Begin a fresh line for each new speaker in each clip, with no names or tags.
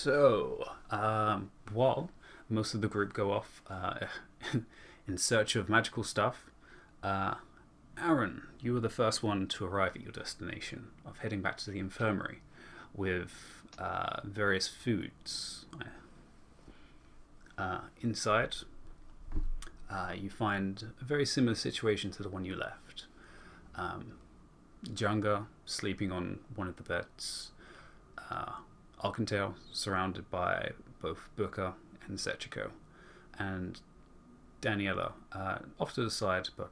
While most of the group go off in search of magical stuff, uh, Aaron, you were the first one to arrive at your destination of heading back to the infirmary with various foods. Inside, you find a very similar situation to the one you left. Junga sleeping on one of the beds. Alcantara surrounded by both Booker and Sechiko, and Daniela off to the side but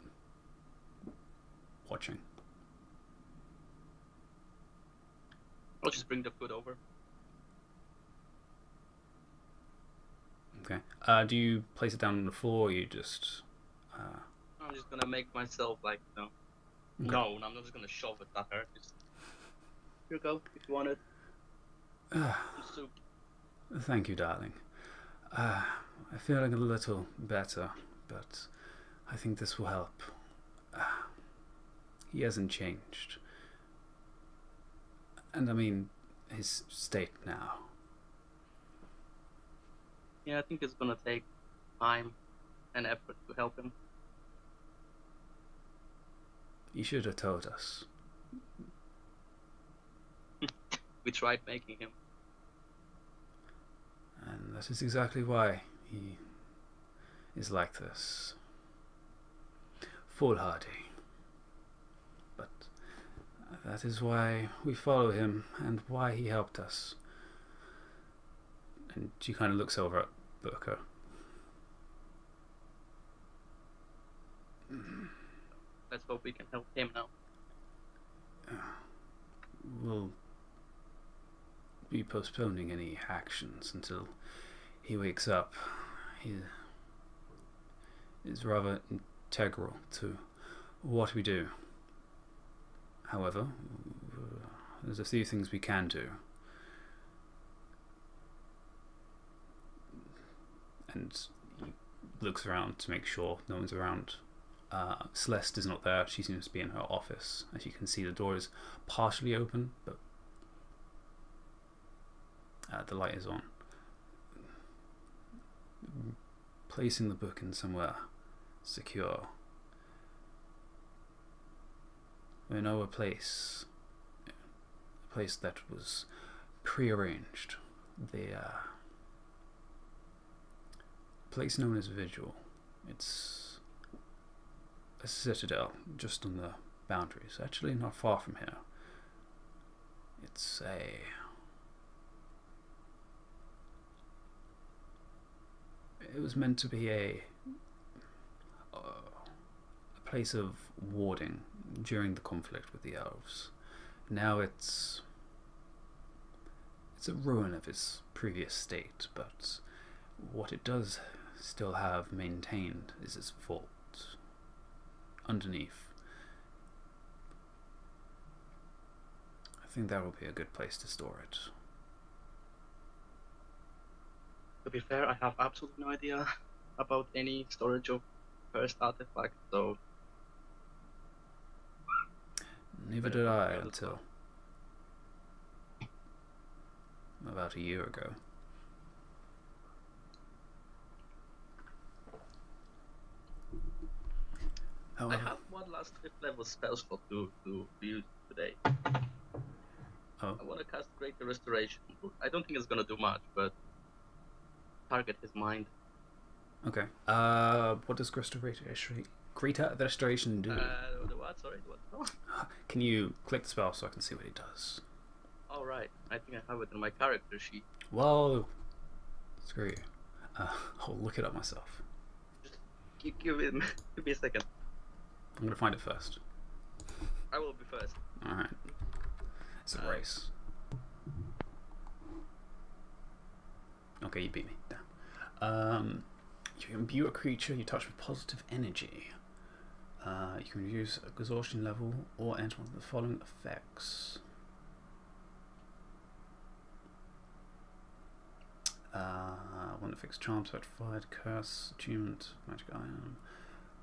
watching.
I'll just bring the food over.
Okay. Do you place it down on the floor, or you just...
I'm just gonna make myself like, okay. No, I'm not just gonna shove it at her. Just, here you go, if you want it. Soup.
Thank you, darling. I'm feeling a little better, but I think this will help. He hasn't changed. And I mean, his state now.
Yeah, I think it's gonna take time and effort to help him.
You should have told us.
We tried making him.
And that is exactly why he is like this. Foolhardy. But that is why we follow him and why he helped us. And she kind of looks over at Booker.
Let's hope we can help him now.
We'll be postponing any actions until he wakes up. He is rather integral to what we do. However, there's a few things we can do. And he looks around to make sure no one's around. Celeste is not there. She seems to be in her office. As you can see, the door is partially open, but the light is on. Placing the book in somewhere secure. We know a place that was prearranged. The place known as Vigil. It's a citadel just on the boundaries. Actually, not far from here. It's it was meant to be a place of warding during the conflict with the elves. Now it's a ruin of its previous state, but what it does still have maintained is its vault underneath. I think that will be a good place to store it.
To be fair, I have absolutely no idea about any storage of cursed artifacts, so...
Neither did I until about a year ago.
I have one last 5th level spell slot to use today.
Oh.
I want to cast Greater Restoration. I don't think it's gonna do much, but target his mind.
Okay. What does Greater Restoration do?
The what? Sorry, the what?
Can you click the spell so I can see what it does?
All right. I think I have it in my character sheet.
Well, screw you. I'll look it up myself.
Just give me a second.
I'm gonna find it first.
I will be first.
Alright. It's a race. Okay, you beat me. Damn. You imbue a creature you touch with positive energy. You can reduce exhaustion level or enter one of the following effects. One that fixed charm, certified, curse, attunement, magic item,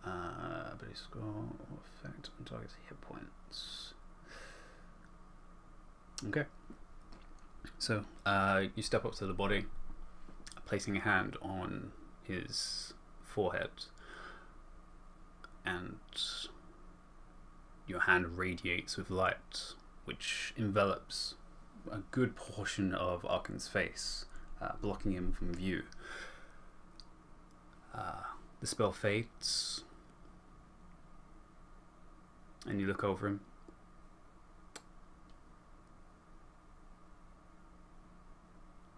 ability score, or effect on target's hit points. Okay. So, you step up to the body, placing a hand on his forehead, and your hand radiates with light, which envelops a good portion of Arkin's face, blocking him from view. The spell fades, and you look over him.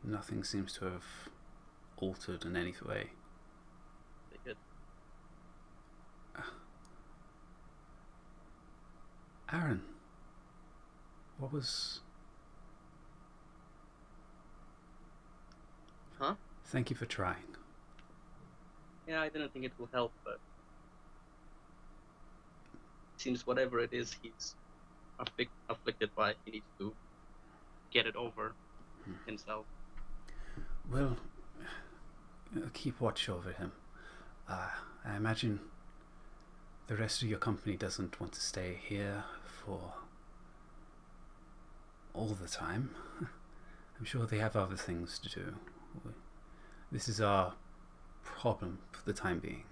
Nothing seems to have altered in any way.
Good.
Aaron, what was...
Huh?
Thank you for trying.
Yeah, I didn't think it will help, but it seems whatever it is he's afflicted by, he needs to get it over himself.
Well, keep watch over him. I imagine the rest of your company doesn't want to stay here for all the time. I'm sure they have other things to do. This is our problem for the time being.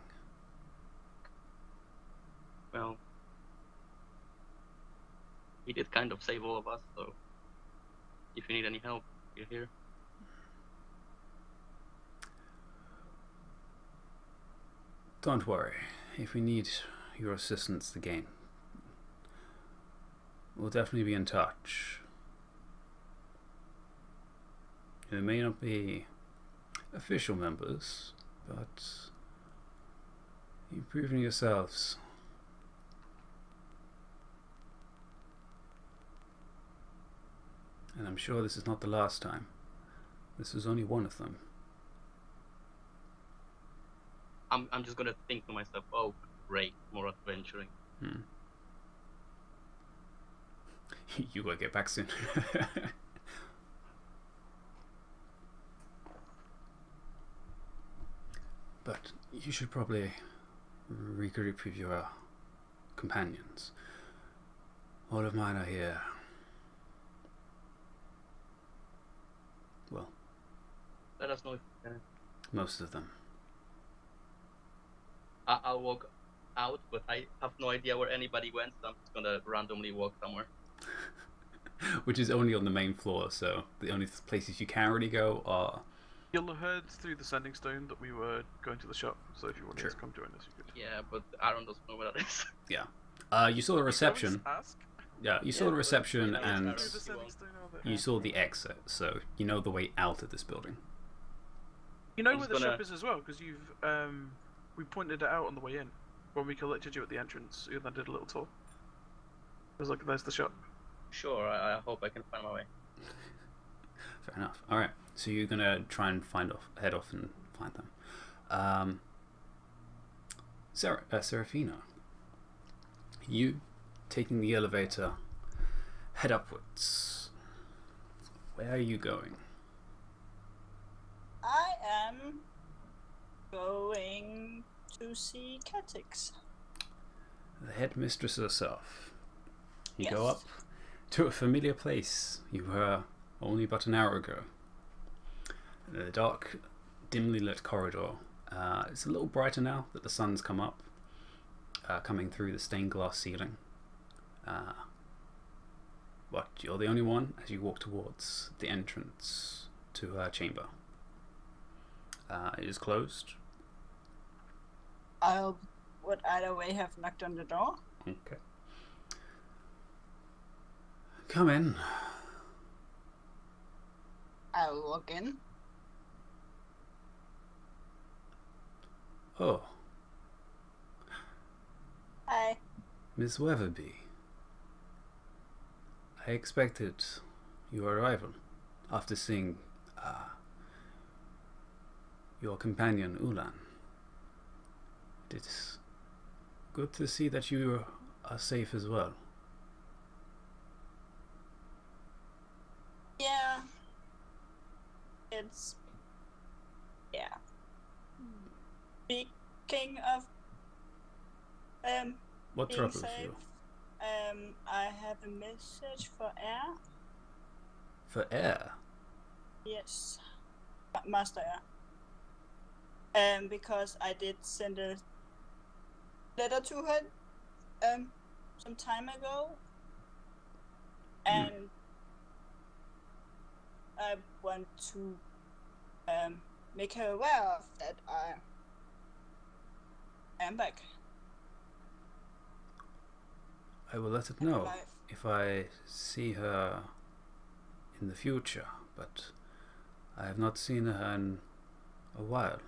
Well, he did kind of save all of us, so if you need any help, you're here.
Don't worry. If we need your assistance again, we'll definitely be in touch. They may not be official members, but you've proven yourselves. And I'm sure this is not the last time. This is only one of them.
I'm just gonna think to myself, oh, great, more adventuring.
You will get back soon. But you should probably regroup with your companions. All of mine are here. Well,
Let us know if you can.
most of them.
I'll walk out, but I have no idea where anybody went, so I'm just gonna randomly walk somewhere.
Which is only on the main floor, so the only places you can really go are...
You'll have heard through the sending stone that we were going to the shop, so if you wanted to come join us, you could.
Yeah, but Aaron doesn't know where that is.
Yeah. You saw the reception.
Ask.
Yeah, you saw the reception and
You
you saw the exit, so you know the way out of this building.
know
I'm
where
just
the
gonna-
shop is as well, because you've we pointed it out on the way in when we collected you at the entrance. You then did a little tour. It was like, there's the shop.
Sure, I hope I can find my way.
Fair enough. Alright, so you're gonna try and head off and find them. Serafina, you taking the elevator, head upwards. Where are you going?
I am going to see Catix.
The headmistress herself. You
Yes.
go up to a familiar place you were only but an hour ago. The dark, dimly lit corridor. It's a little brighter now that the sun's come up, coming through the stained glass ceiling. But you're the only one as you walk towards the entrance to her chamber. It is closed.
I would either way have knocked on the door.
Okay. Come in.
I'll walk in.
Oh,
Hi.
Miss Weatherby. I expected your arrival after seeing your companion Ulan. It's good to see that you are safe as well.
Yeah. It's... Yeah. Speaking of...
What
being
troubles
safe,
you?
I have a message for Air.
For air?
Yes, Master. Because I did send a letter to her some time ago, and I want to make her aware of that I am back.
I will let it know
Alive.
if I see her in the future, but I have not seen her in a while.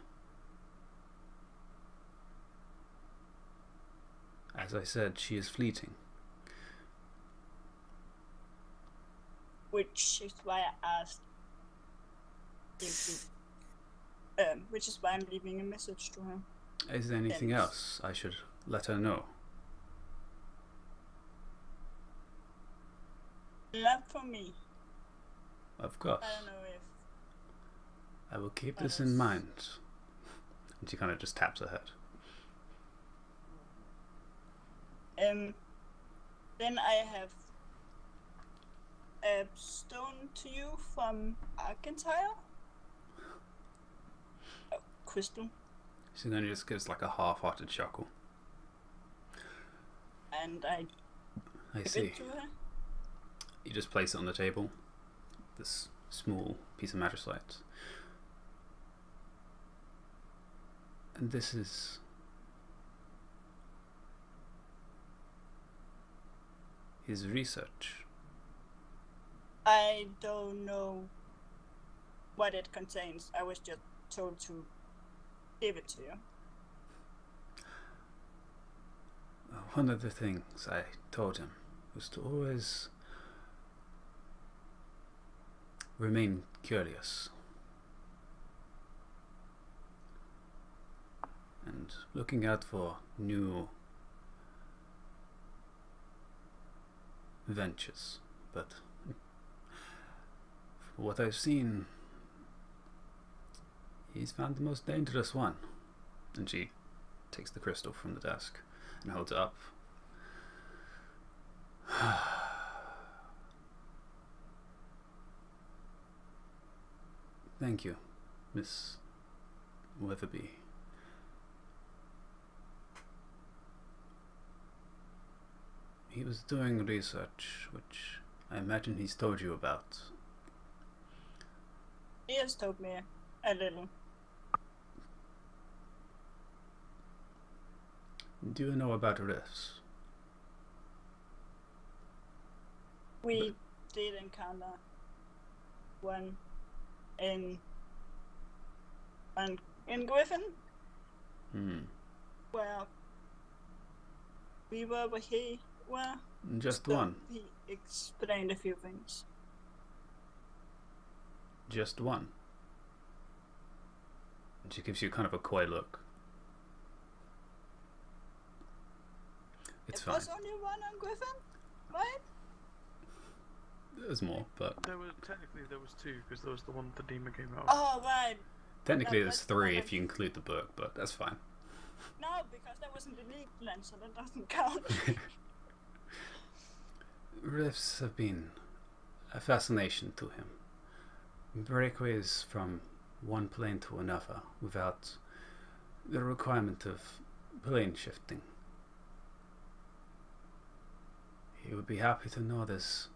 As I said, she is fleeting.
Which is why I asked him to, which is why I'm leaving a message to her.
Is there anything
And-
else I should let her know?
Not for me.
Of course.
I don't know if
I will keep
What
this in
else?
mind. And she kind of just taps her head.
then I have a stone to you from Argentine. A crystal.
She then just gives like a half-hearted chuckle.
And I
I
give
see.
it to her.
You just place it on the table. This small piece of magicite. And this is his research.
I don't know what it contains. I was just told to give it to you.
One of the things I told him was to always remain curious and looking out for new ventures. But for what I've seen, he's found the most dangerous one. And she takes the crystal from the desk and holds it up. Thank you, Miss Weatherby. He was doing research, which I imagine he's told you about.
He has told me a little.
Do you know about rifts?
We did encounter one in Griffin, where we were where he were.
Just
So
one.
He explained a few things.
Just one. And she gives you kind of a coy look. It's
It
fine.
was only one on Griffin, right?
There's more, but
There was two because there was the one the demon came out.
Oh, right.
technically
No,
there's
that's the one
three
that-
if you include the book, but that's fine.
No, because that wasn't the league land, so that doesn't count.
Rifts have been a fascination to him. Breakaways from one plane to another without the requirement of plane shifting. He would be happy to know there's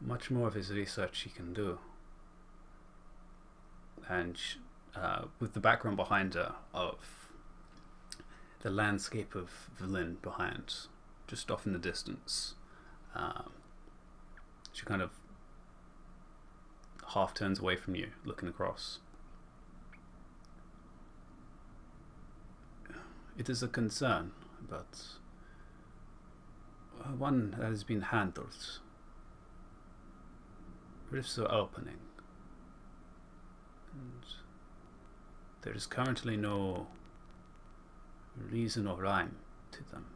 much more of his research he can do. And with the background behind her of the landscape of Berlin behind, just off in the distance, she kind of half turns away from you, looking across. It is a concern, but one that has been handled. Rifts are opening, and there is currently no reason or rhyme to them.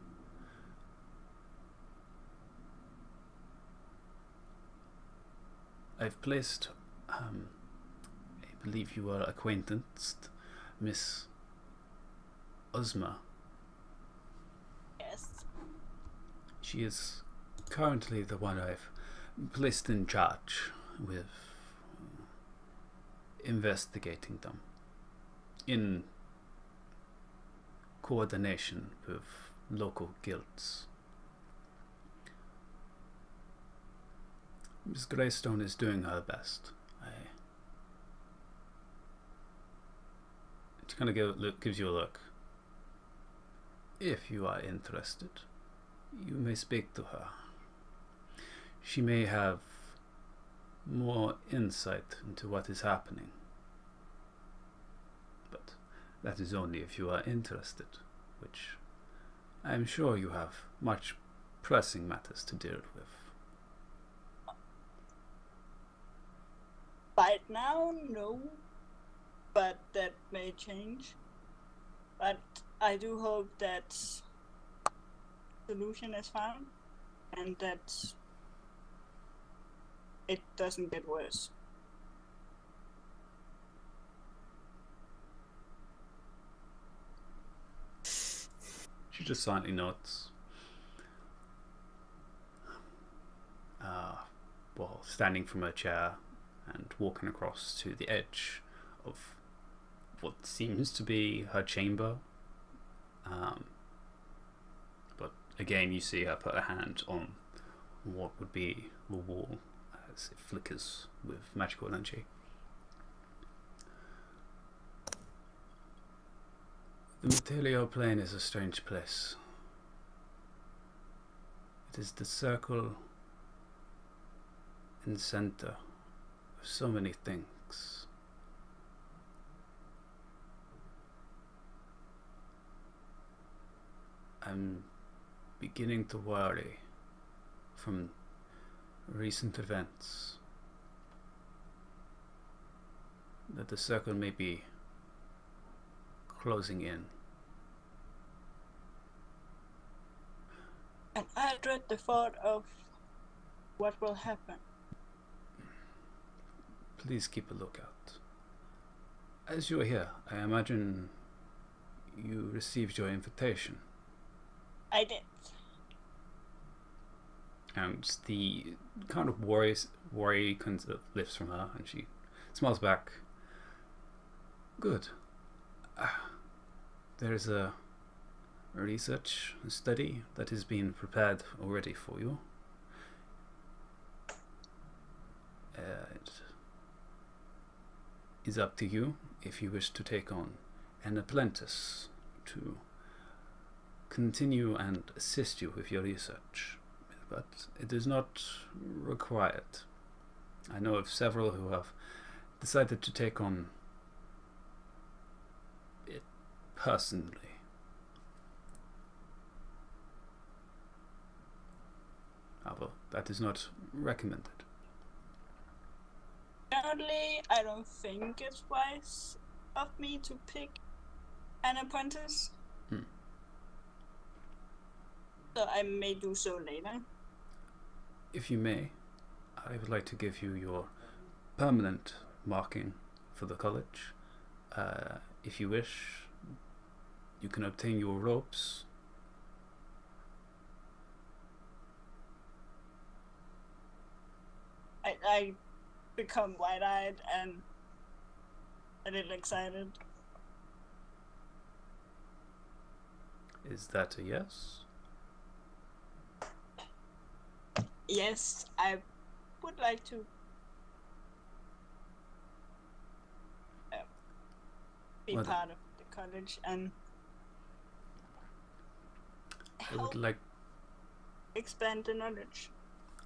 I've placed, I believe you are acquaintanced, Miss Ozma.
Yes.
She is currently the one I've placed in charge with investigating them in coordination with local guilds. Miss Greystone is doing her best. She kind of gives you a look. If you are interested, you may speak to her. She may have more insight into what is happening. But that is only if you are interested, which I am sure you have much pressing matters to deal with.
Right now, no. But that may change. But I do hope that solution is found and that it doesn't get worse.
She just silently nods. While standing from her chair and walking across to the edge of what seems to be her chamber. But again, you see her put a hand on what would be the wall as it flickers with magical energy. The material plane is a strange place. It is the circle and center of so many things. I'm beginning to worry from recent events that the circle may be closing in.
And I dread the thought of what will happen.
Please keep a lookout. As you are here, I imagine you received your invitation.
I did.
And the kind of worry kind of lifts from her, and she smiles back. Good. There is a research study that is being prepared already for you. It is up to you if you wish to take on an apprentice to continue and assist you with your research, but it is not required. I know of several who have decided to take on it personally. However, that is not recommended.
Currently, I don't think it's wise of me to pick an apprentice. So I may do so later.
If you may, I would like to give you your permanent marking for the college. If you wish, you can obtain your robes.
I become wide-eyed and a little excited.
Is that a yes?
Yes, I would like to be
Well,
part of the college and
I would
help
like
expand the knowledge.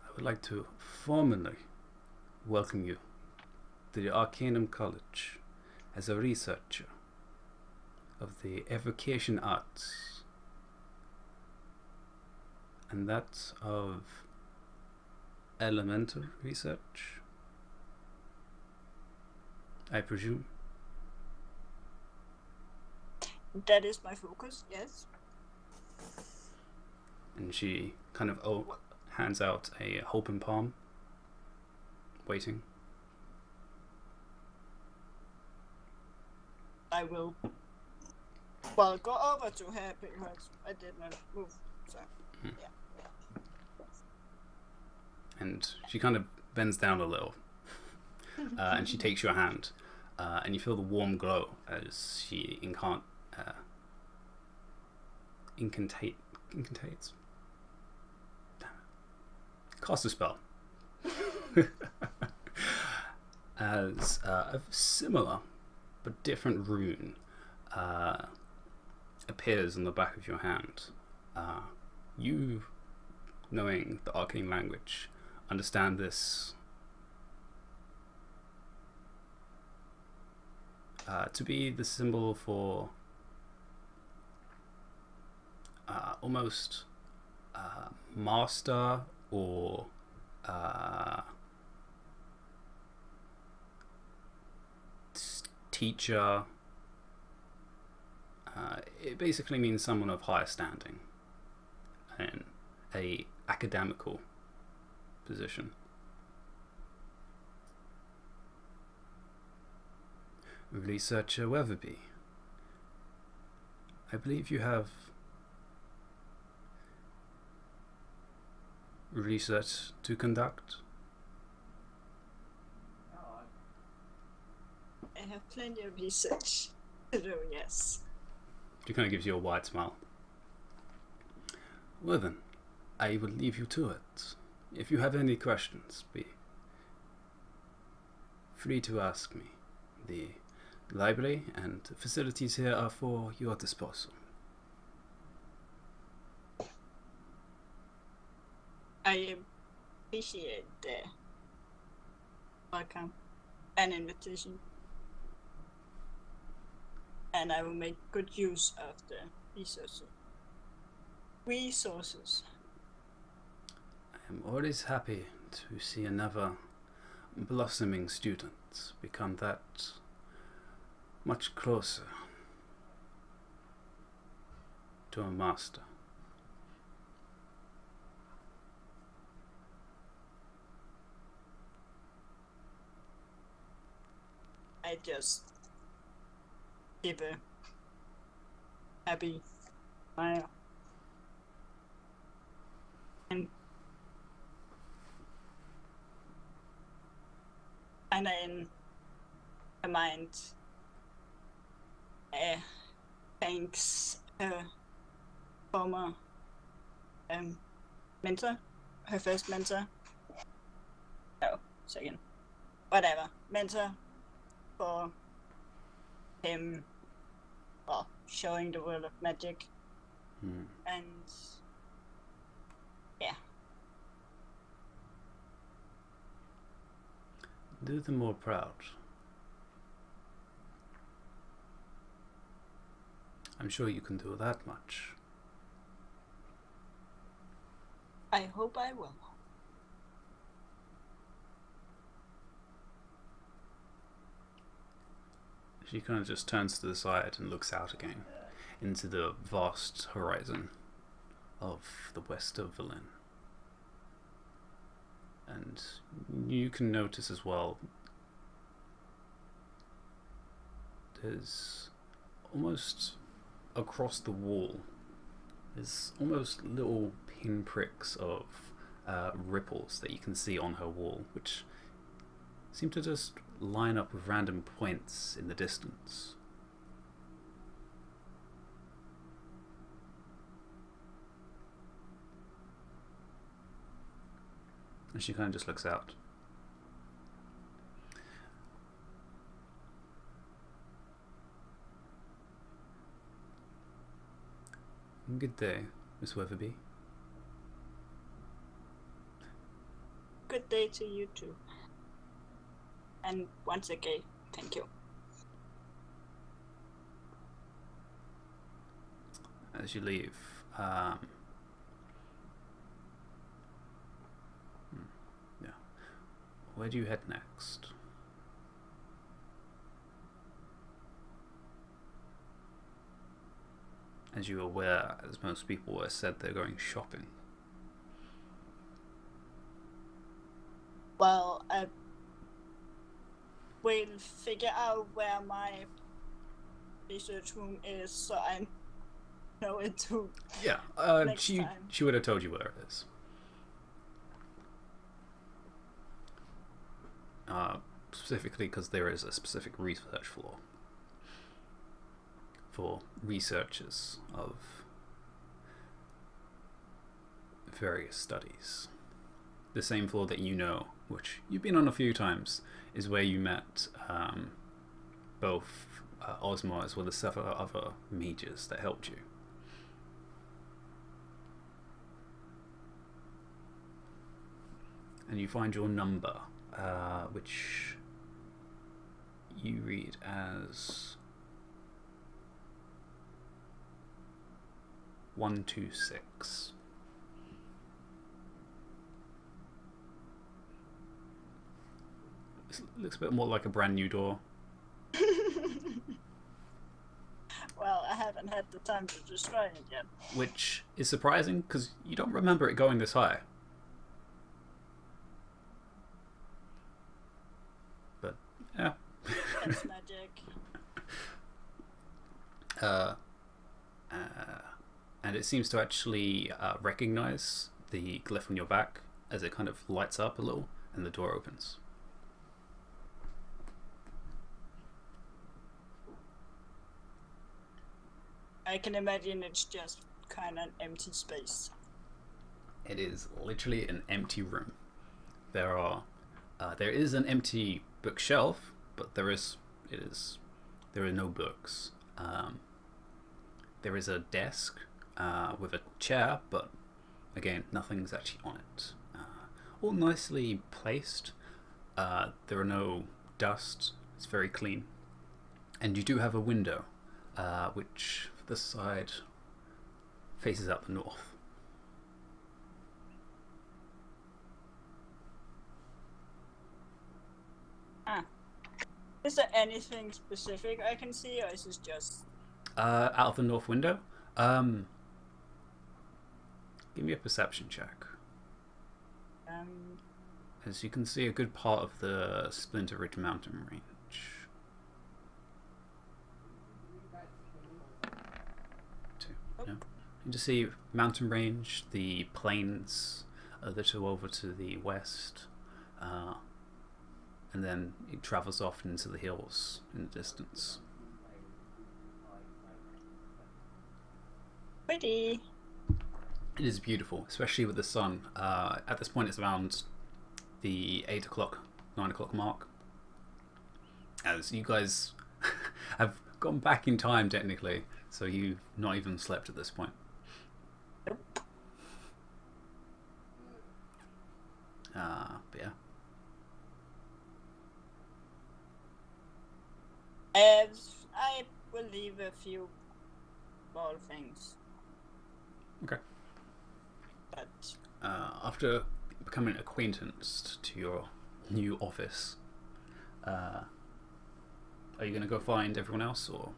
I would like to formally welcome you to the Arcanum College as a researcher of the evocation arts, and that of elemental research, I presume.
That is my focus, yes.
And she kind of hands out a open palm, waiting.
I will go over to her because I did not move. So, yeah.
And she kind of bends down a little, and she takes your hand. and you feel the warm glow as she incantates. Cast a spell. As a similar but different rune appears on the back of your hand. You, knowing the arcane language, understand this to be the symbol for almost master or teacher. It basically means someone of higher standing in a academical position. Researcher Weatherby, I believe you have research to conduct.
I have plenty of research to do, yes.
She kind of gives you a wide smile. Well then, I will leave you to it. If you have any questions, be free to ask me. The library and facilities here are for your disposal.
I appreciate the welcome and invitation. And I will make good use of the resources.
I am always happy to see another blossoming student become that much closer to a master.
I just give a happy smile. And kinda in my mind, thanks her former mentor, her first mentor. No, second. Whatever. Mentor for him, well, showing the world of magic. And yeah.
Do them more proud. I'm sure you can do that much.
I hope I will.
She kind of just turns to the side and looks out again into the vast horizon of the west of Berlin. And you can notice as well, there's almost across the wall, there's almost little pinpricks of ripples that you can see on her wall, which seem to just line up with random points in the distance. And she kind of just looks out. Good day, Miss Weatherby.
Good day to you too. And once again, thank you.
As you leave, where do you head next? As you're aware, as most people have said, they're going shopping.
Well, I will figure out where my research room is, so I know it too.
Yeah, she would have told you where it is. specifically because there is a specific research floor for researchers of various studies. The same floor that you know, which you've been on a few times, is where you met both Osmo as well as several other mages that helped you. And you find your number, which you read as 126. This looks a bit more like a brand new door.
Well, I haven't had the time to destroy it yet.
Which is surprising, because you don't remember it going this high. But, yeah.
That's magic.
And it seems to actually recognize the glyph on your back as it kind of lights up a little, and the door opens.
I can imagine it's just kind of an empty space.
It is literally an empty room. There is an empty bookshelf, but there are no books. There is a desk with a chair, but again, nothing's actually on it. All nicely placed. There are no dust. It's very clean, and you do have a window, which this side faces out the north.
Is there anything specific I can see, or is this just...
Out of the north window? Give me a perception check. As you can see a good part of the Splinter Ridge mountain range. No. You can just see mountain range, the plains a little over to the west, and then it travels off into the hills in the distance.
Pretty.
It is beautiful, especially with the sun. At this point it's around the 8 o'clock, 9 o'clock mark. As you guys have gone back in time technically, so you've not even slept at this point. But yeah.
I will leave a few small things.
Okay.
But
After becoming acquainted to your new office, are you going to go find everyone else, or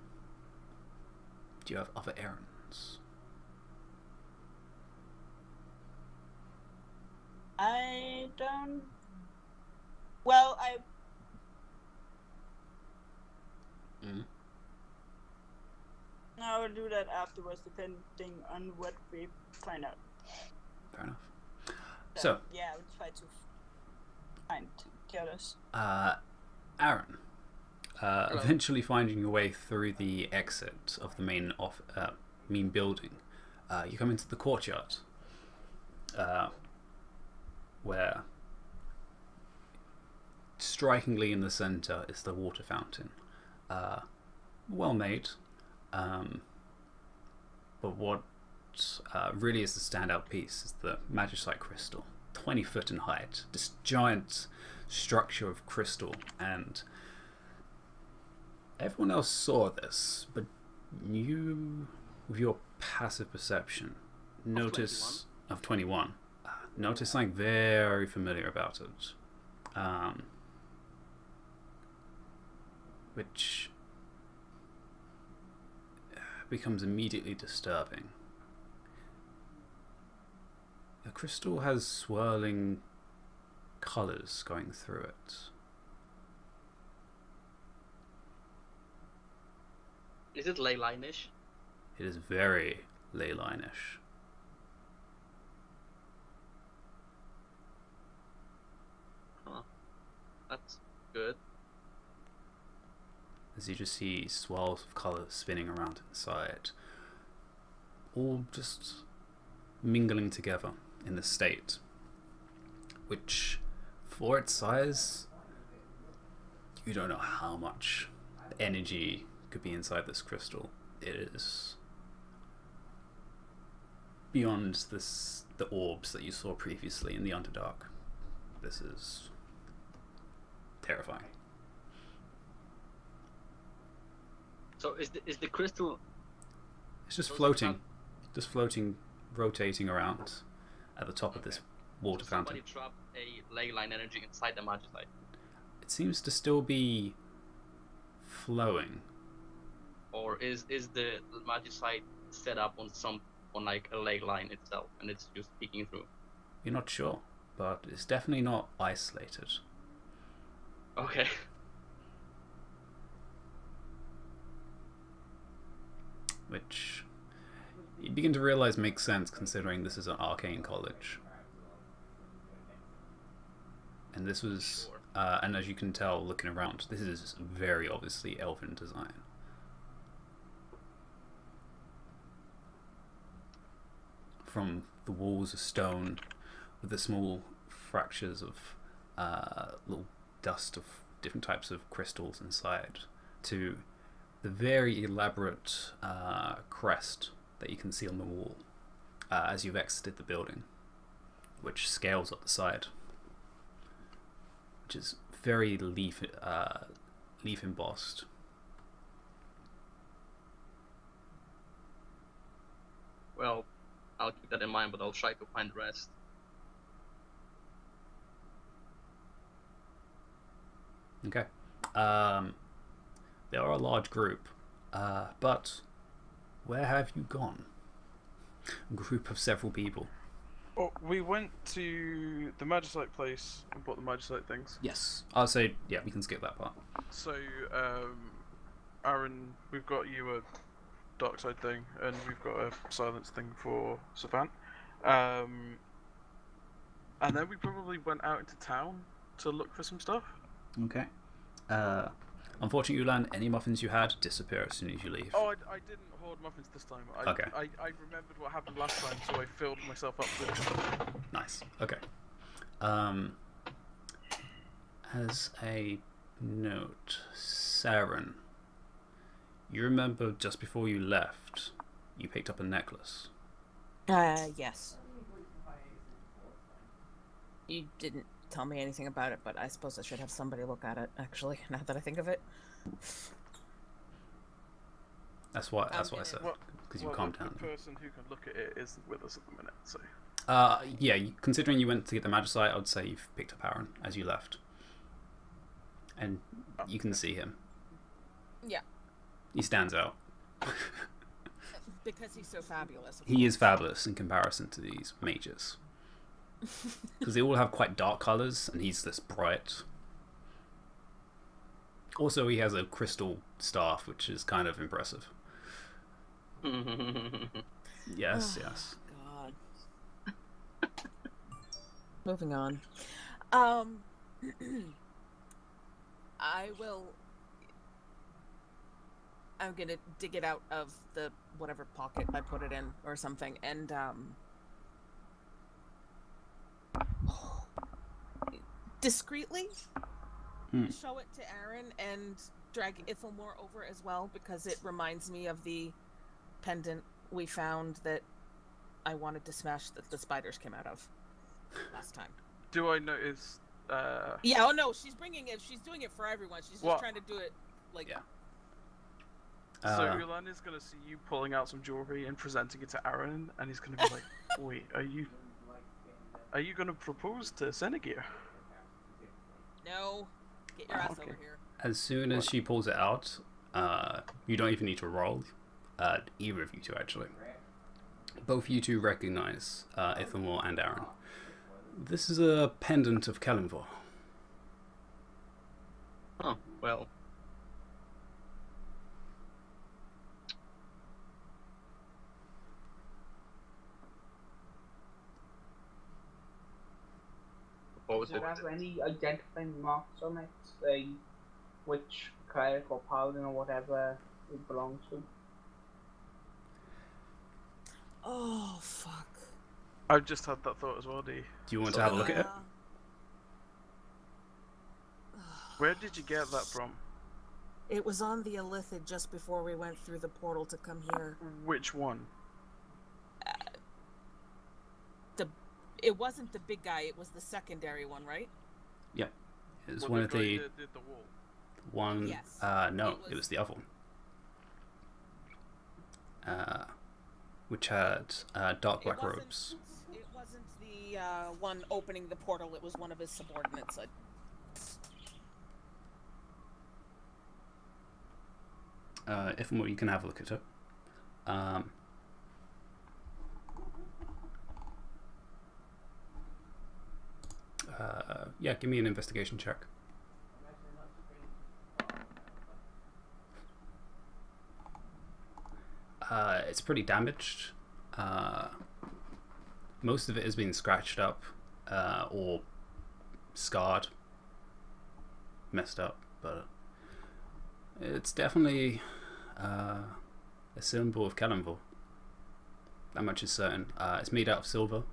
do you have other errands?
I don't... Well, I will do that afterwards, depending on what we find out.
Fair enough. So
yeah, I will try to find the others.
Aaron, eventually finding your way through the exit of the main building, you come into the courtyard, where strikingly in the center is the water fountain. Well made, but what really is the standout piece is the magicite crystal, 20 foot in height, this giant structure of crystal. And everyone else saw this, but you, with your passive perception, notice of 21, notice something very familiar about it, which becomes immediately disturbing. The crystal has swirling colours going through it.
Is it ley line-ish?
It is very ley line-ish.
Huh. That's good.
as you just see swirls of colour spinning around inside, all just mingling together in this state, which, for its size, you don't know how much energy could be inside this crystal. It is beyond the orbs that you saw previously in the Underdark. This is terrifying.
So is the crystal?
It's just floating, rotating around at the top of this water
So
fountain.
somebody dropped a ley line energy inside the magicite.
It seems to still be flowing.
Or is the magicite set up on like a ley line itself, and it's just peeking through?
You're not sure, but it's definitely not isolated.
Okay.
Which you begin to realize makes sense considering this is an arcane college. And this was,
Sure.
and as you can tell looking around, this is very obviously elven design. From the walls of stone with the small fractures of little dust of different types of crystals inside, to the very elaborate crest that you can see on the wall as you've exited the building, which scales up the side, which is very leaf embossed.
Well, I'll keep that in mind, but I'll try to find the rest.
Okay. They are a large group, but where have you gone? A group of several people.
Oh, we went to the magicite place and bought the magicite things.
Yes. I'll say, yeah, we can skip that part.
So, Aaron, we've got you a dark side thing, and we've got a silence thing for Savant. And then we probably went out into town to look for some stuff.
Okay. Unfortunately, Ulan, any muffins you had disappear as soon as you leave.
Oh, I didn't hoard muffins this time.
Okay.
I remembered what happened last time, so I filled myself up with stuff.
Nice. Okay. As a note, Saren, you remember just before you left, you picked up a necklace.
Yes. You didn't tell me anything about it, but I suppose I should have somebody look at it, actually, now that I think of it.
That's why I said,
Well,
because you calmed down.
The person who can look at it isn't with us at the minute, so...
Yeah, considering you went to get the magicite, I would say you've picked up Aaron as you left. And you can see him.
Yeah.
He stands out.
Because he's so fabulous.
He is fabulous in comparison to these mages. Because they all have quite dark colours, and he's this bright. Also, he has a crystal staff, which is kind of impressive. Yes, yes.
God. Moving on. I'm gonna dig it out of the whatever pocket I put it in or something, and discreetly show it to Aaron and drag Ithelmore over as well, because it reminds me of the pendant we found that I wanted to smash that the spiders came out of last time.
Do I notice...
Yeah, oh no, she's bringing it. She's doing it for everyone. She's just trying to do it, like...
Yeah.
So Ulan is going to see you pulling out some jewelry and presenting it to Aaron, and he's going to be like, wait, are you going to propose to Senegir?
No. Get your ass over here.
As soon as she pulls it out, you don't even need to roll. Either of you two, actually. Both of you two recognize Ithamore and Aaron. This is a pendant of Kelenvor.
Oh, well. What was
Does it have any identifying marks on it, say which cleric or paladin or whatever it belongs to.
Oh, fuck.
I've just had that thought as well, D.
Do you want to have a look at it?
Where did you get that from?
It was on the Illithid just before we went through the portal to come here.
Which one?
It wasn't the big guy, it was the secondary one, right?
Yeah. It was
Well,
one of
guy
the...
that did the wall.
One...
Yes.
No, it was the other one. Which had dark black robes.
It wasn't the one opening the portal, it was one of his subordinates.
If more, you can have a look at it. Yeah, give me an investigation check. It's pretty damaged. Most of it has been scratched up or scarred, messed up, but it's definitely a symbol of Kellenville. That much is certain. It's made out of silver.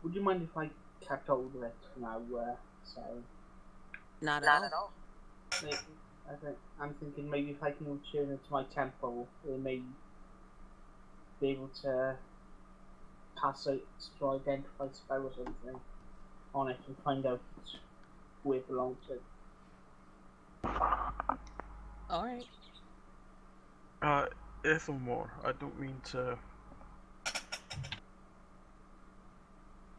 Would you mind if I kept hold of it for now, Sarah?
Not at all.
I'm thinking maybe if I can return it to my temple, it may be able to cast a to identify spell or something on it and find out where it belongs to.
Alright.
Ithelmore, I don't mean to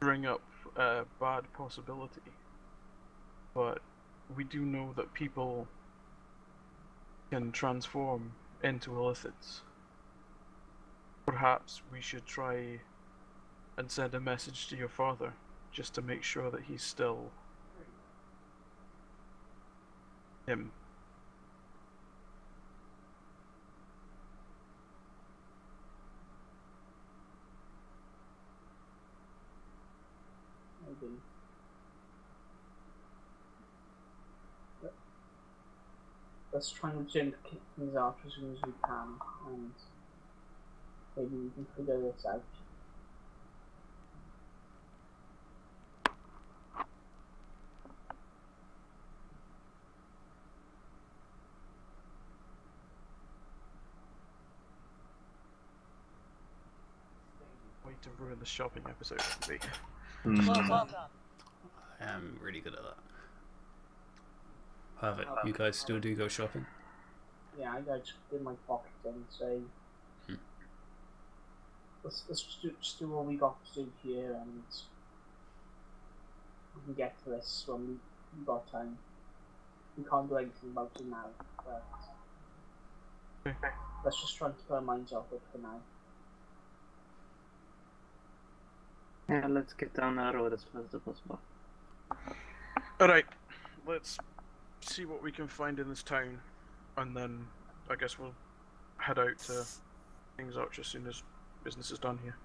bring up a bad possibility, but we do know that people can transform into illithids. Perhaps we should try and send a message to your father, just to make sure that he's still him.
Maybe. Let's try and return to kick things out as soon as we can, and maybe we can figure this out.
Way to ruin the shopping episode for me.
Well done.
I am really good at that. Perfect. You guys still do go shopping?
Yeah, I just did my pocket and say, let's just do what we got to do here, and we can get to this when we got time. We can't do anything about it now, but let's just try to keep our minds off it for now.
Yeah, let's get down that road as fast as possible.
Alright, let's see what we can find in this town, and then I guess we'll head out to things Arch as soon as business is done here.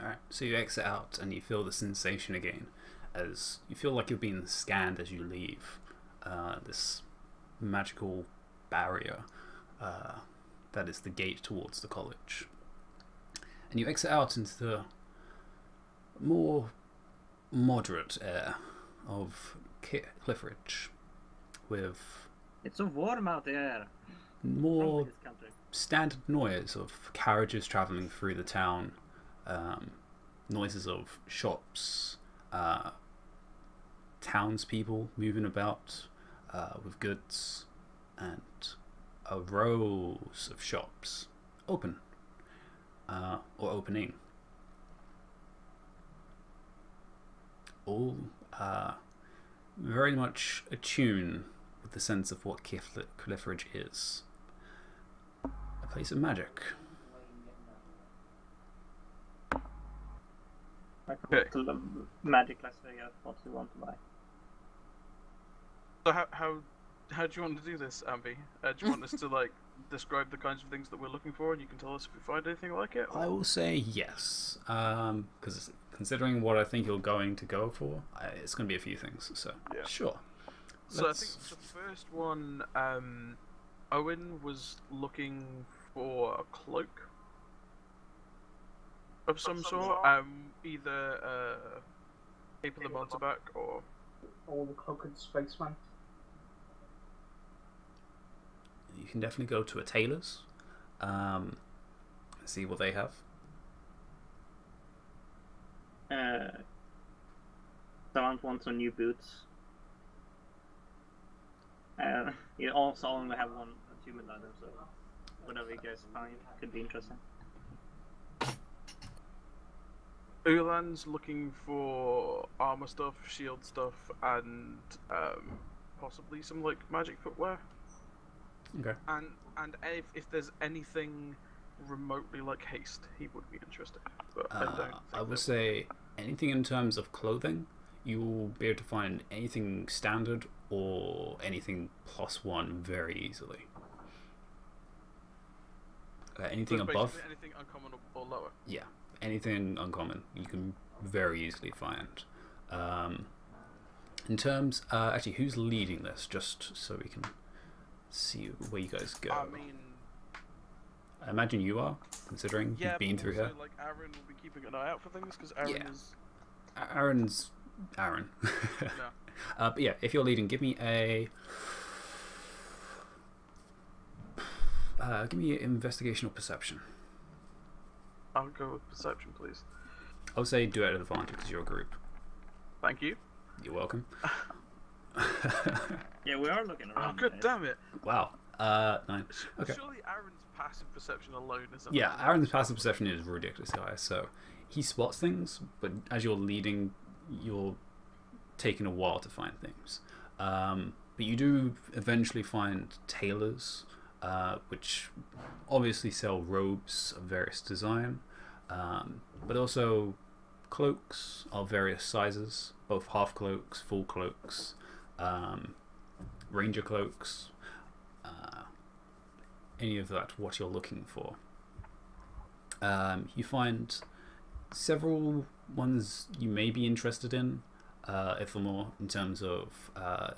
Alright, so you exit out and you feel the sensation again as you feel like you're being scanned as you leave this magical barrier that is the gate towards the college. And you exit out into the more moderate air of Cliffridge with
It's so warm out there.
more
This country.
standard noise of carriages travelling through the town, noises of shops, townspeople moving about with goods, and rows of shops open or opening. All very much attuned with the sense of what Cliffridge is. A place of magic.
I can go to the Magic Las Vegas. What do you want to buy?
So how do you want to do this, Ambi? Do you want us to like describe the kinds of things that we're looking for, and you can tell us if we find anything like it?
I will say yes, because considering what I think you're going to go for, it's going to be a few things. So
Yeah.
sure.
So I think the first one, Owen was looking for a cloak of some sort, either Cape of the Mountebank or
the cloak of the spaceman.
You can definitely go to a tailor's, see what they have.
Someone wants some new boots. You also only have one achievement item, so whatever you guys find could be interesting.
Ulan's looking for armor stuff, shield stuff, and possibly some like magic footwear.
Okay.
And if there's anything remotely like haste, he would be interested. But I don't think
I would say anything in terms of clothing, you will be able to find anything standard or anything +1 very easily. Anything
so
above,
anything uncommon or lower.
yeah, anything uncommon you can very easily find. In terms, actually, who's leading this? Just so we can see where you guys go.
I mean,
I imagine you are, considering you've been through here.
Like Aaron will be keeping an eye out for things because Aaron is.
Aaron's Aaron.
No.
But yeah, if you're leading, give me an investigation or perception.
I'll go with perception, please.
I would say do it at advantage because you're a group.
Thank you.
You're welcome.
Yeah, we are looking around.
Oh, god damn it!
Wow. 9. Okay.
Surely Aaron's passive perception alone isn't.
Yeah, Aaron's passive perception is ridiculously high, so he spots things, but as you're leading, you're taking a while to find things. But you do eventually find tailors, which obviously sell robes of various design, but also cloaks of various sizes, both half cloaks, full cloaks, ranger cloaks, any of that, what you're looking for. You find several ones you may be interested in, if more in terms of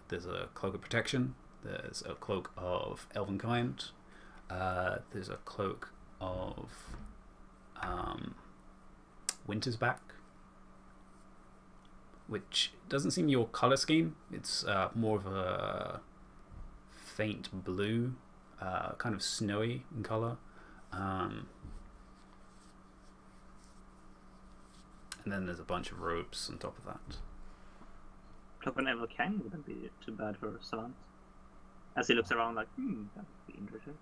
there's a cloak of protection, there's a cloak of elvenkind, there's a cloak of winter's back, which doesn't seem your color scheme. It's more of a faint blue, kind of snowy in color. And then there's a bunch of robes on top of that.
Cloak on Everkang wouldn't be too bad for Savant. As he looks around like, that would be interesting.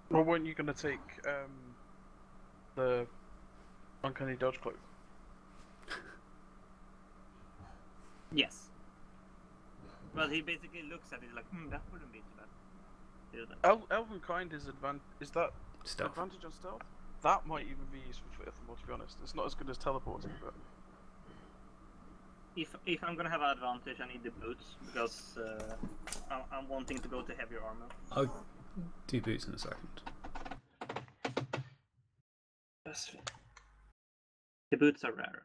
Well, weren't you going to take the Uncanny Dodge cloak?
Yes. Well, he basically looks at it like, that wouldn't be too bad.
Elvenkind is that
Stealth.
advantage on stealth? That might even be useful for Ithamore, to be honest. It's not as good as teleporting, but
If I'm gonna have an advantage, I need the boots because I'm wanting to go to heavier armor.
I'll do boots in a second.
The boots are rarer.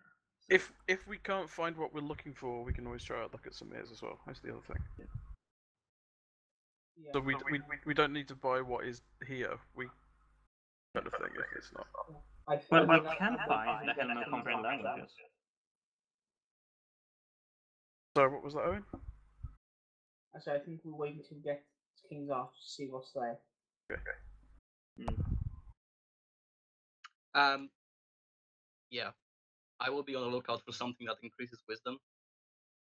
if we can't find what we're looking for, we can always try out look at some ears as well. That's the other thing.
Yeah.
So we don't need to buy what is here. We kind of thing if it's not.
Well, we can find the Helena comprehend languages.
So what was that, Owen?
Actually, I think we're waiting to get King's Arch to see what's there.
Okay.
Yeah. I will be on the lookout for something that increases wisdom.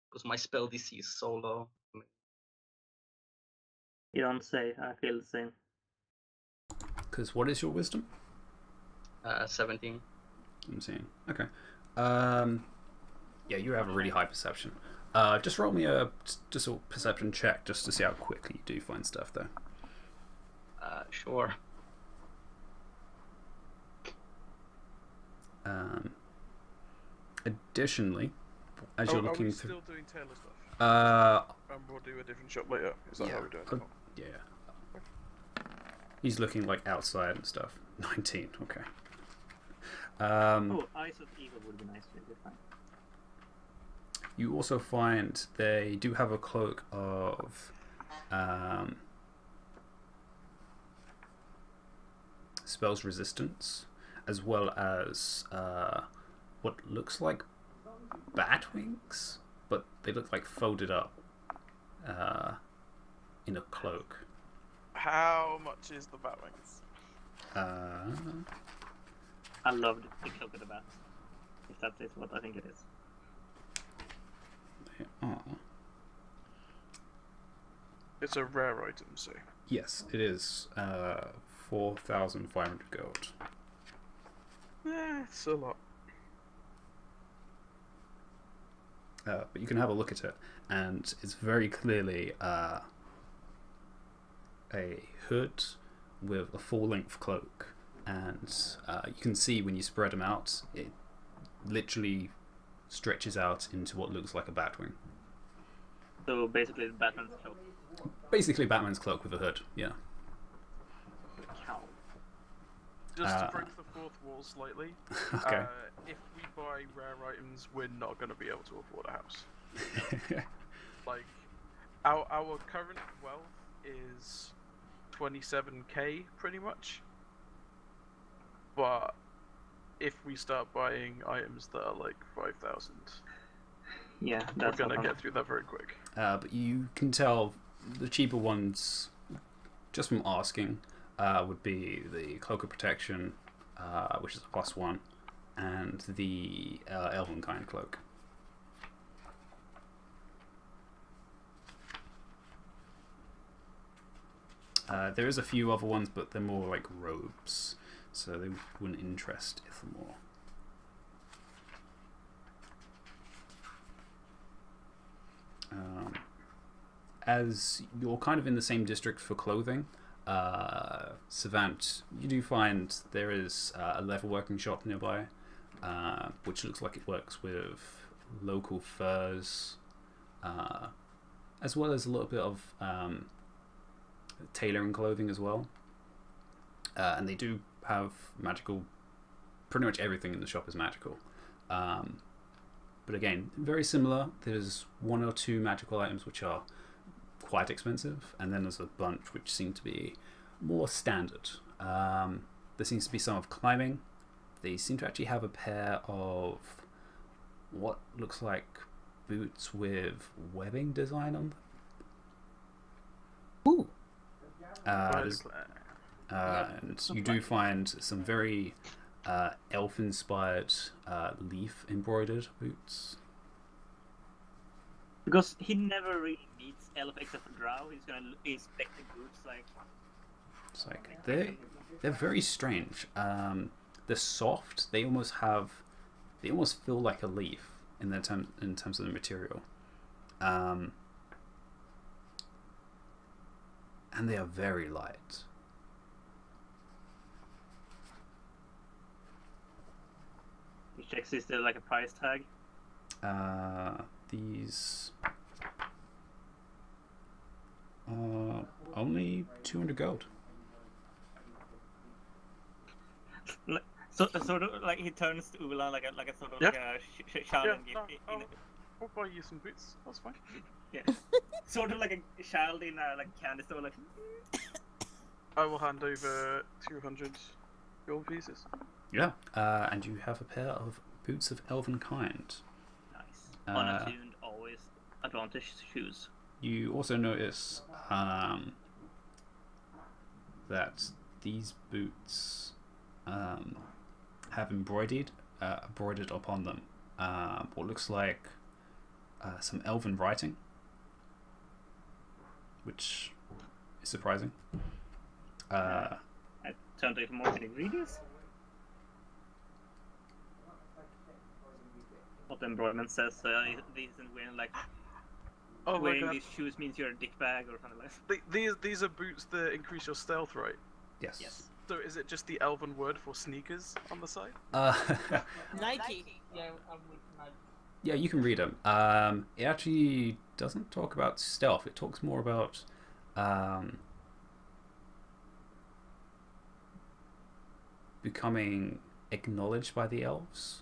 Because my spell DC is so low.
You don't say, I feel the same.
Because what is your wisdom?
17.
I'm seeing. Okay. Yeah, you have a really high perception. Just roll me a perception check just to see how quickly you do find stuff there.
Sure.
Additionally, as you're looking
are we
through,
still doing Taylor stuff? And we'll do a different shop later. Is that how we're doing it?
Yeah. He's looking like outside and stuff. 19, okay.
Oh, Eyes of Evil would be nice to find.
You also find they do have a cloak of spells resistance, as well as what looks like bat wings, but they look like folded up in a cloak.
How much is the bat wings?
I loved the cloak of the bat. If that is what I think it is.
They are.
It's a rare item, so.
Yes, it is 4,500 gold.
It's a lot.
But you can have a look at it, and it's very clearly a hood with a full-length cloak, and you can see when you spread them out, it literally stretches out into what looks like a batwing.
So basically, Batman's cloak.
Basically, Batman's cloak with a hood. Yeah.
Cow.
Just to break the fourth wall slightly.
Okay.
If we buy rare items, we're not going to be able to afford a house. Like, our current wealth is 27k pretty much. But if we start buying items that are like 5,000,
Yeah,
we're
that's
gonna get through that very quick.
But you can tell the cheaper ones, just from asking, would be the Cloak of Protection, which is a +1, and the Elvenkind Cloak. There is a few other ones, but they're more like robes, so they wouldn't interest Ithamore. As you're kind of in the same district for clothing, Savant, you do find there is a leather working shop nearby, which looks like it works with local furs, as well as a little bit of tailoring clothing as well. And they do have magical, pretty much everything in the shop is magical. But again, very similar. There's 1 or 2 magical items which are quite expensive, and then there's a bunch which seem to be more standard. There seems to be some of climbing. They seem to actually have a pair of what looks like boots with webbing design on them.
Ooh.
And you do find some very elf-inspired leaf embroidered boots.
Because he never really meets elf except for Drow. He's gonna inspect the boots like.
It's like they're very strange. They're soft. They almost feel like a leaf in terms of the material. And they are very light.
He checks is there like a price tag?
These only 200 gold.
So sort of like he turns to Ula like a sort of like a child and
I'll buy you some boots. That's fine.
yeah, sort of like a child in a like candy store like.
I will hand over 200 gold pieces.
Yeah, and you have a pair of boots of Elvenkind.
Nice. Unattuned, always advantage shoes.
You also notice that these boots have embroidered upon them what looks like some elven writing, which is surprising.
I turned to more ingredients. What the embroiderment says, these isn't wearing like.
Oh my
wearing
god.
these shoes means you're a dickbag or something like that.
These are boots that increase your stealth, right?
Yes.
Yes.
So is it just the elven word for sneakers on the side?
Nike.
Yeah, I'm with Nike.
Yeah, you can read them. It actually doesn't talk about stealth. It talks more about becoming acknowledged by the elves.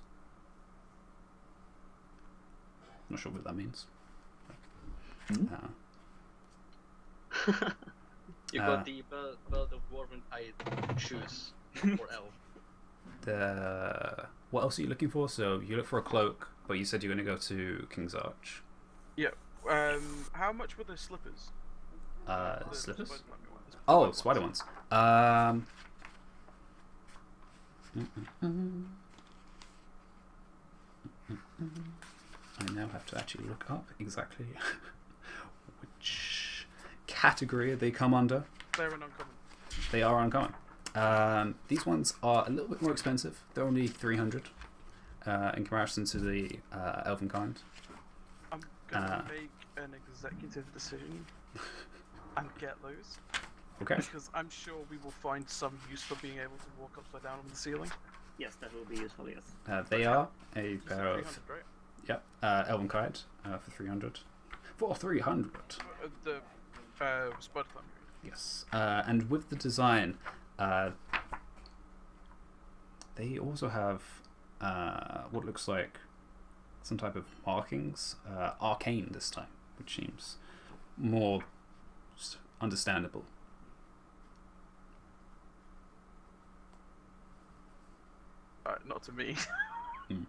Not sure what that means.
You got the belt of dwarven hide shoes for elf.
What else are you looking for? So you look for a cloak, but you said you're going to go to King's Arch.
Yeah. How much were the slippers?
Slippers?
The
Spider ones. I now have to actually look up exactly which category they come under.
They're an uncommon.
They are uncommon. These ones are a little bit more expensive. They're only 300 in comparison to the elven kind.
I'm gonna make an executive decision and get those.
Okay.
Because I'm sure we will find some use for being able to walk upside down on the ceiling.
Yes, that will be useful, yes.
They are a
You said
pair of
300, right?
elven kind for 300. For 300.
The Spud Thumb.
Yes. And with the design, they also have what looks like some type of markings, arcane this time, which seems more understandable.
Not to me.
Hmm.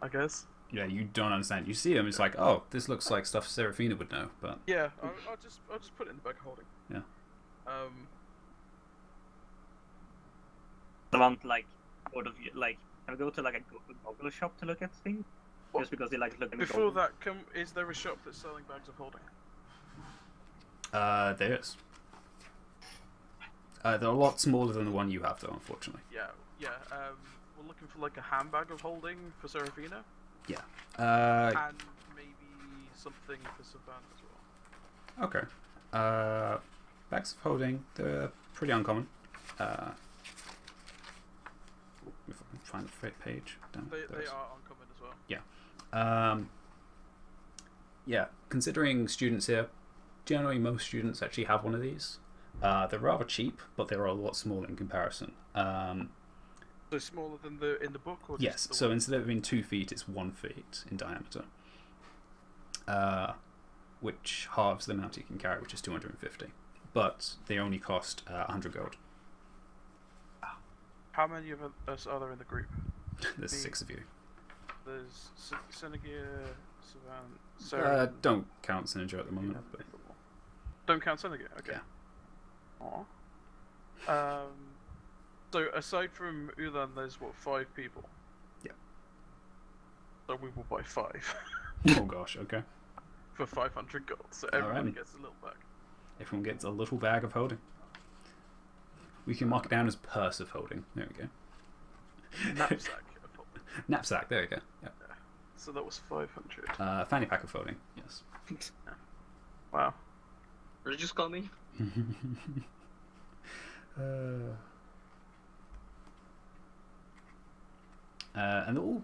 I guess.
Yeah, you don't understand. You see them, it's like, oh, this looks like stuff Seraphina would know, but
Yeah, I'll just put it in the bag of holding.
Yeah.
I want like sort of like can I go to like a goggle shop to look at things?
What?
Just because they like looking at
Before
goggles?
that, is there a shop that's selling bags of holding?
there is. They're a lot smaller than the one you have, though, unfortunately.
Yeah. We're looking for like a handbag of holding for Seraphina,
Yeah.
and maybe something for Savannah as well.
Okay. Bags of holding, they're pretty uncommon. If I can find the page. Damn it,
They
there it is.
are uncommon as well.
Yeah, considering students here, generally most students actually have one of these. They're rather cheap, but they're a lot smaller in comparison.
So smaller than in the book, or
Yes,
just
so instead of being 2 feet, it's 1 feet in diameter. Which halves the amount you can carry, which is 250. But they only cost 100 gold.
How many of us are there in the group?
There's 6 of you.
There's Senegir, Savannah, Sarah.
Don't count Synergy at the moment. But
Don't count Senegir. Okay.
Yeah.
Aw. So aside from Ulan, there's what, 5 people?
Yeah.
So we will buy 5
Oh gosh, okay.
for 500 gold. So everybody
Alright.
gets a little bag.
Everyone gets a little bag of holding. We can mark it down as purse of holding. There we go.
Knapsack of holding.
Knapsack, there we go. Yeah.
So that was 500.
Fanny pack of holding, yes.
Wow.
What did you just call me?
And they're all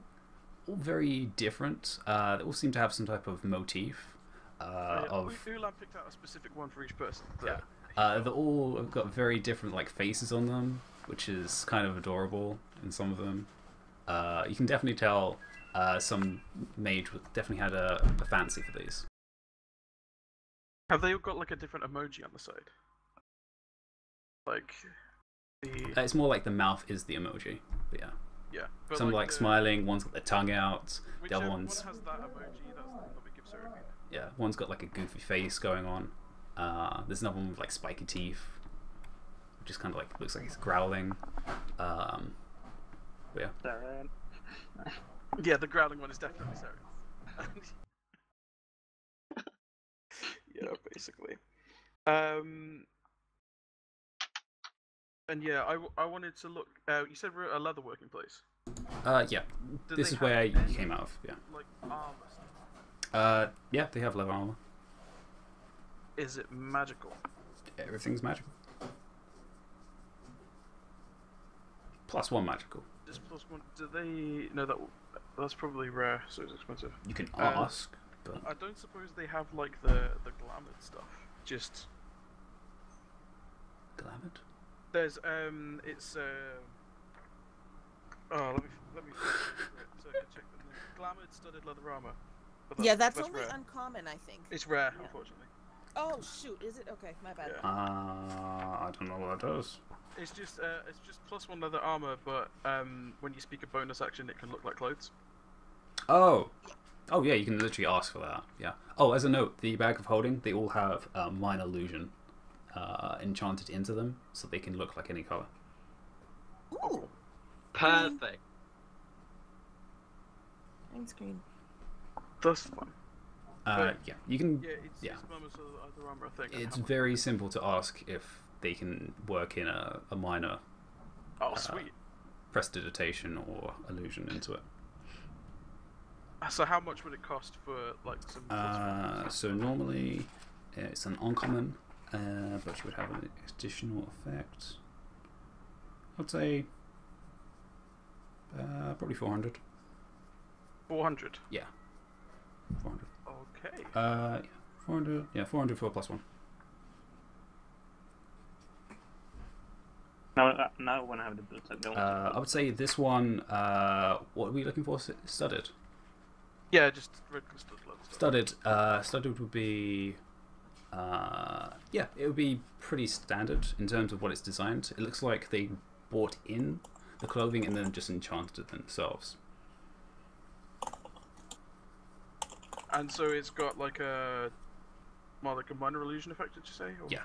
very different. They all seem to have some type of motif.
Ulan picked out a specific one for each person.
Yeah. They're all have got very different like faces on them, which is kind of adorable in some of them. You can definitely tell some mage definitely had a fancy for these.
Have they all got like a different emoji on the side? Like the
It's more like the mouth is the emoji. But yeah.
yeah. But
Some like
the,
smiling, one's got their tongue out, the
whichever
other
one
one's
has that emoji, that's the one that we give Seraphina.
yeah, one's got like a goofy face going on. There's another one with like spiky teeth, which is kind of like looks like he's growling. But yeah.
Sarah.
Yeah, the growling one is definitely Sarah. Yeah, basically. And yeah, I wanted to look. You said we're at a leather working place.
Yeah.
Do
This
they
is where
have
you
any,
came out of. Yeah.
Like armor.
Yeah, they have leather armor.
Is it magical?
Everything's magical. +1 magical.
Just +1. Do they? No, that's probably rare, so it's expensive.
You can ask. But
I don't suppose they have like the glamoured stuff. Just
glamoured.
there's it's oh let me so I can check the name. Glamoured studded leather armor. But
Yeah, that's only
rare.
uncommon, I think.
It's rare,
Yeah.
unfortunately.
Oh shoot, is it? Okay, my bad.
Yeah.
I don't know what that does.
It's just +1 leather armor, but when you speak a bonus action, it can look like clothes.
Oh. Oh yeah, you can literally ask for that. Yeah. Oh, as a note, the bag of holding, they all have minor illusion enchanted into them, so they can look like any color.
Ooh,
Perfect.
green screen.
That's fine.
Yeah, you can.
Yeah, it's
Yeah.
bonus leather armor, I think. and
It's
how much-
very simple to ask if they can work in a minor
Oh, sweet.
prestidigitation or illusion into it.
So how much would it cost for like some?
So normally it's an uncommon, but you would have an additional effect. I'd say probably 400.
400.
Yeah, 400.
Okay.
Yeah, 400. Yeah, 400 for a +1.
Now when I have the boots, I don't.
I would say this one. What are we looking for? Studded.
Yeah, just regular studded leather stuff.
Studded would be. Yeah, it would be pretty standard in terms of what it's designed. It looks like they bought in the clothing and then just enchanted it themselves.
And so it's got like a minor illusion effect, did you say? Or?
Yeah.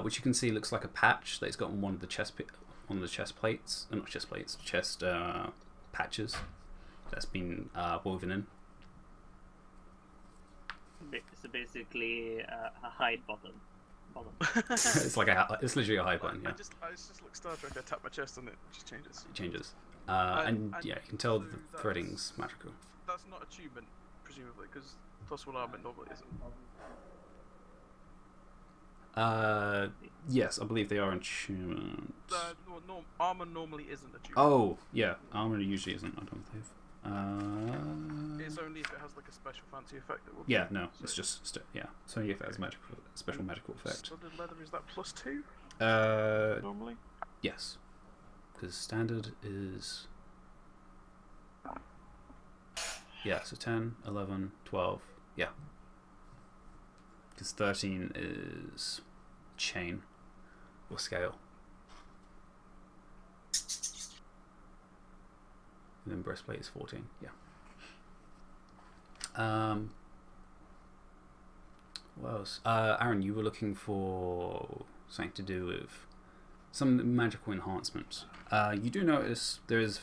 Which you can see looks like a patch that it's got on one of the chest plates, not chest plates, chest patches that's been woven in.
So basically, a hide bottom.
It's like it's literally a hide button. Yeah,
I just look Star Trek. I tap my chest and it just changes.
it changes. And yeah, you can tell
so
the
that's-
threading's magical.
That's not achievement, presumably, because +1 armor normally isn't.
Yes, I believe they are enchantment.
Armor normally isn't achievement.
Oh, yeah, armor usually isn't. I don't believe.
It's only if it has like a special fancy effect that will.
Yeah,
be,
no,
so-
it's just yeah. It's only if it has special magical effect.
Studded leather, is that +2
Uh,
normally?
yes, because standard is yeah. So 10, 11, 12. Yeah, because 13 is chain or scale. And then breastplate is 14. Yeah. What else? Aaron, you were looking for something to do with some magical enhancement. You do notice there is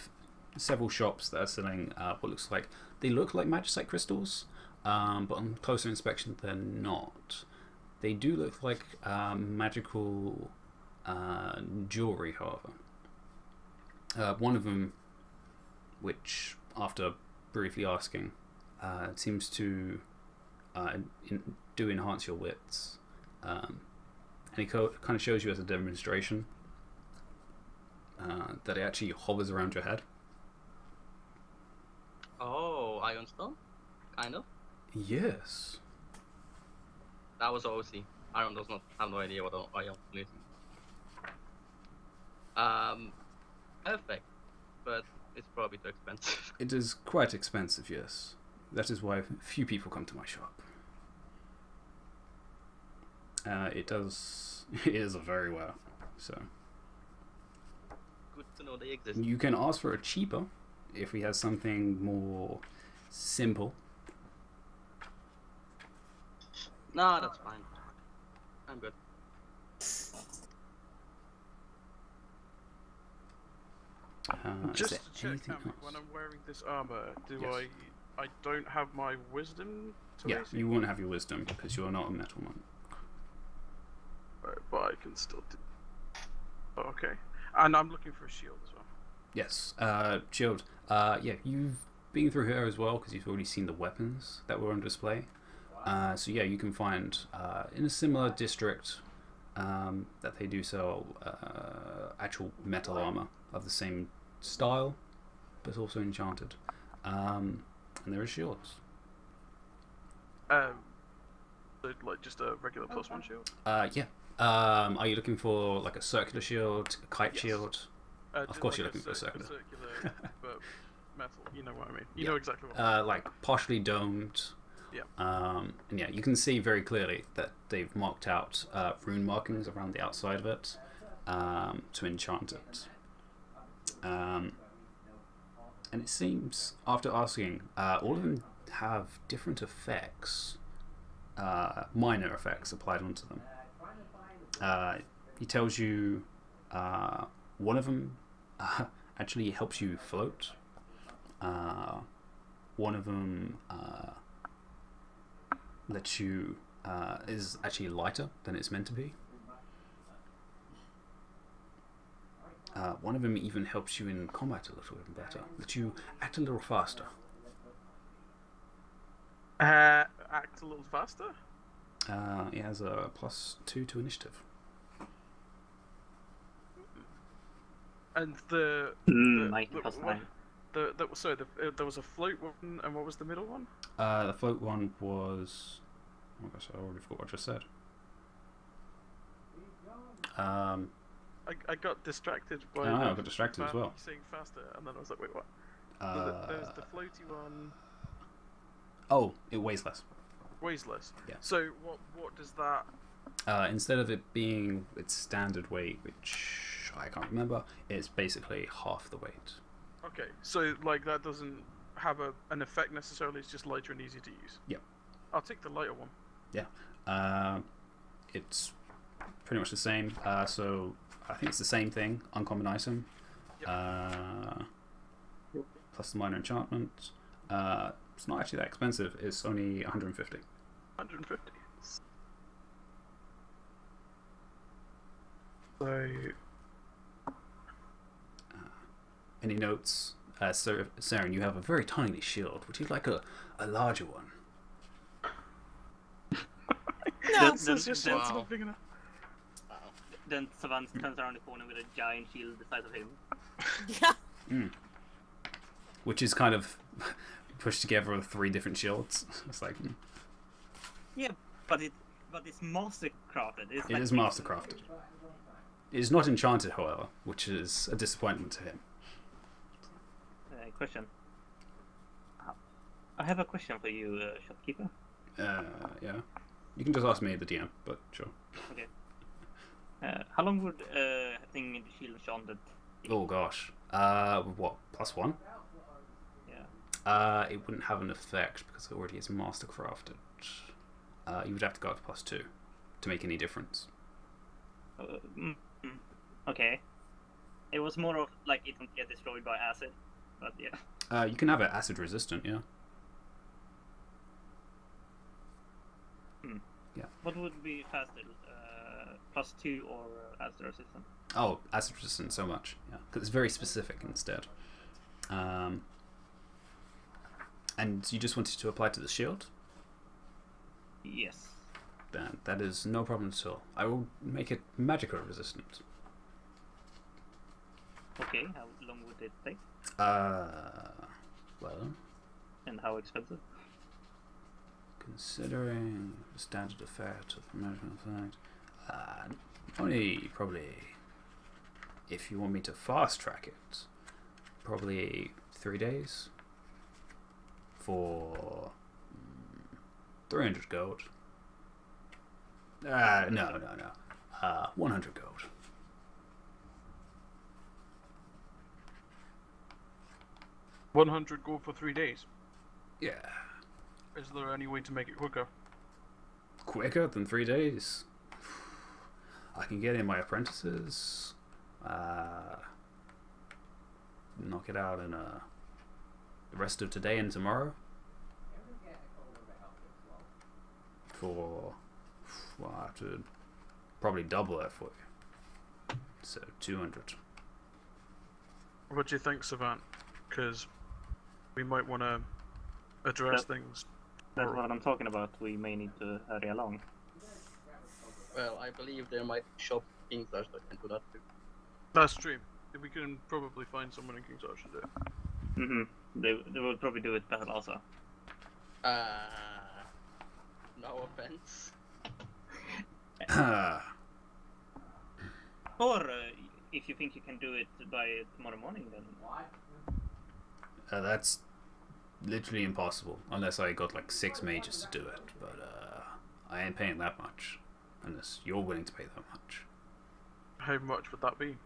several shops that are selling what looks like they look like magicite crystals, but on closer inspection they're not. They do look like magical jewelry, however. One of them, which after briefly asking, seems to do enhance your wits, and it kind of shows you as a demonstration that it actually hovers around your head.
Oh, Iron Stone? Kind of?
Yes.
That was OC. Iron does not have no idea what Iron Stone is. Perfect. But it's probably too expensive.
It is quite expensive, yes. That is why few people come to my shop. It is a very well, so
Good to know they exist.
you can ask for a cheaper if we have something more simple.
Nah, that's fine. I'm good.
Is
Just
there
to check,
anything
Cam,
else?
when I'm wearing this armor, do
Yes.
I don't have my wisdom to
Yeah,
AC?
you won't have your wisdom because you are not a metal monk.
Right, but I can still do. Oh, okay. And I'm looking for a shield as well.
Yes, shield. Yeah, you've been through here as well because you've already seen the weapons that were on display. So yeah, you can find in a similar district that they do sell actual metal armor of the same style, but also enchanted. And there are shields.
So, like just a regular +1 shield.
Yeah. Are you looking for like a circular shield, a kite
Yes.
shield? Of course, you're looking for a circular.
circular, but metal. You know what I mean. You know exactly what. I mean.
Like partially domed.
Yeah.
And yeah, you can see very clearly that they've marked out rune markings around the outside of it to enchant it. And it seems, after asking, all of them have different effects, minor effects applied onto them. He tells you one of them actually helps you float. One of them lets you is actually lighter than it's meant to be. One of them even helps you in combat a little bit better, lets you act a little faster.
Act a little faster.
It has a +2 to initiative.
And the
90 plus 9.
there was a float one, and what was the middle one?
The float one was. Oh gosh, I already forgot what I just said.
I got distracted by.
I got distracted as well.
Saying faster, and then I was like, wait, what? There's the floaty one.
Oh, it weighs less.
Weighs less.
Yeah.
So what does that?
Instead of it being its standard weight, which I can't remember, it's basically half the weight.
Okay, so like that doesn't have an effect necessarily. It's just lighter and easy to use.
Yep.
I'll take the lighter one.
Yeah. It's pretty much the same. So I think it's the same thing. Uncommon item.
Yep.
Plus the minor enchantment. It's not actually that expensive. It's only 150.
150. So.
Any notes? Saren, you have a very tiny shield. Would you like a larger one?
No.
Wow. Big enough.
Then Savant turns around the corner with a giant shield the size of him.
Yeah.
Which is kind of pushed together with 3 different shields. It's like.
Yeah, but it's master crafted.
It is master crafted. It is not enchanted, however, which is a disappointment to him.
Question. I have a question for you, shopkeeper.
Yeah. You can just ask me, the DM, but sure.
Okay. How long would having the shield enchanted?
Oh gosh. What? +1?
Yeah.
It wouldn't have an effect because it already is master crafted. You would have to go up to +2 to make any difference.
Okay. It was more of like it won't get destroyed by acid, but yeah.
You can have it acid resistant, yeah. Yeah.
What would be faster, +2 or acid resistant?
Oh, acid resistant so much, yeah, because it's very specific instead. And you just wanted to apply to the shield?
Yes.
Then that is no problem at all. I will make it magical resistant.
Okay, how long would it take?
Well,
And how expensive?
considering the standard effect of the magical effect, only probably, if you want me to fast track it, probably 3 days for 300 gold. No. 100 gold.
$100 gold for 3 days.
Yeah.
Is there any way to make it quicker?
Quicker than 3 days? I can get in my apprentices. Knock it out in the rest of today and tomorrow. For, well, I have to probably double that for you. So 200.
What do you think, Savant? Because we might want to address things.
That's what I'm talking about. We may need to hurry along.
Well, I believe there might be shop King's Arch that can do that too.
That's true. We can probably find someone in King's Arch to do it.
They will probably do it better also.
defense.
Or if you think you can do it by tomorrow morning, then
That's literally impossible unless I got like 6 mages to do it. But I ain't paying that much unless you're willing to pay that much.
How much would that be?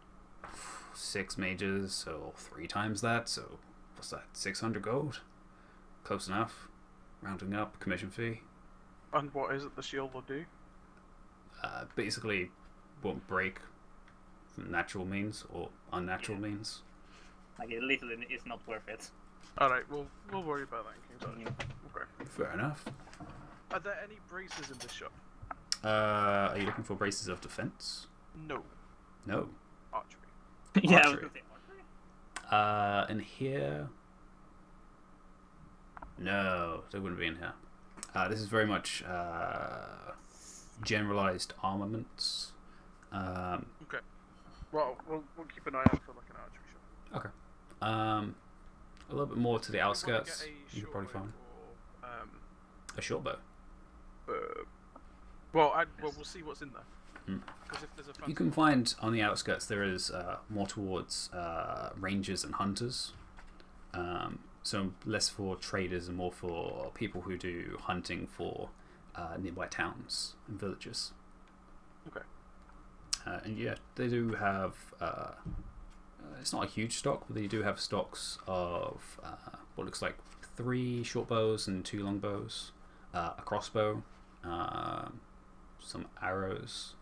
6 mages, so 3 times that. So what's that? 600 gold. Close enough. Rounding up, commission fee.
And what is it the shield will do?
Basically, won't break from natural means or unnatural means.
like a little is not worth it.
Alright, we'll worry about that in King's Arch. Okay.
Fair enough.
Are there any braces in this shop?
Are you looking for braces of defense?
No.
No.
Archery.
Yeah, I was
Archery.
gonna say archery.
In here. No, they wouldn't be in here. This is very much generalized armaments.
Okay. Well, we'll keep an eye out for like an archery shop.
Okay. A little bit more to the
Do you wanna
outskirts.
get a
You could probably
short
find
bow
a short bow.
well, we'll see what's in there.
Hmm.
Because if there's a
You
fancy
can find on the outskirts there is more towards rangers and hunters. So less for traders and more for people who do hunting for nearby towns and villages.
Okay.
And yeah, they do have. It's not a huge stock, but they do have stocks of what looks like 3 short bows and 2 long bows, a crossbow, some arrows,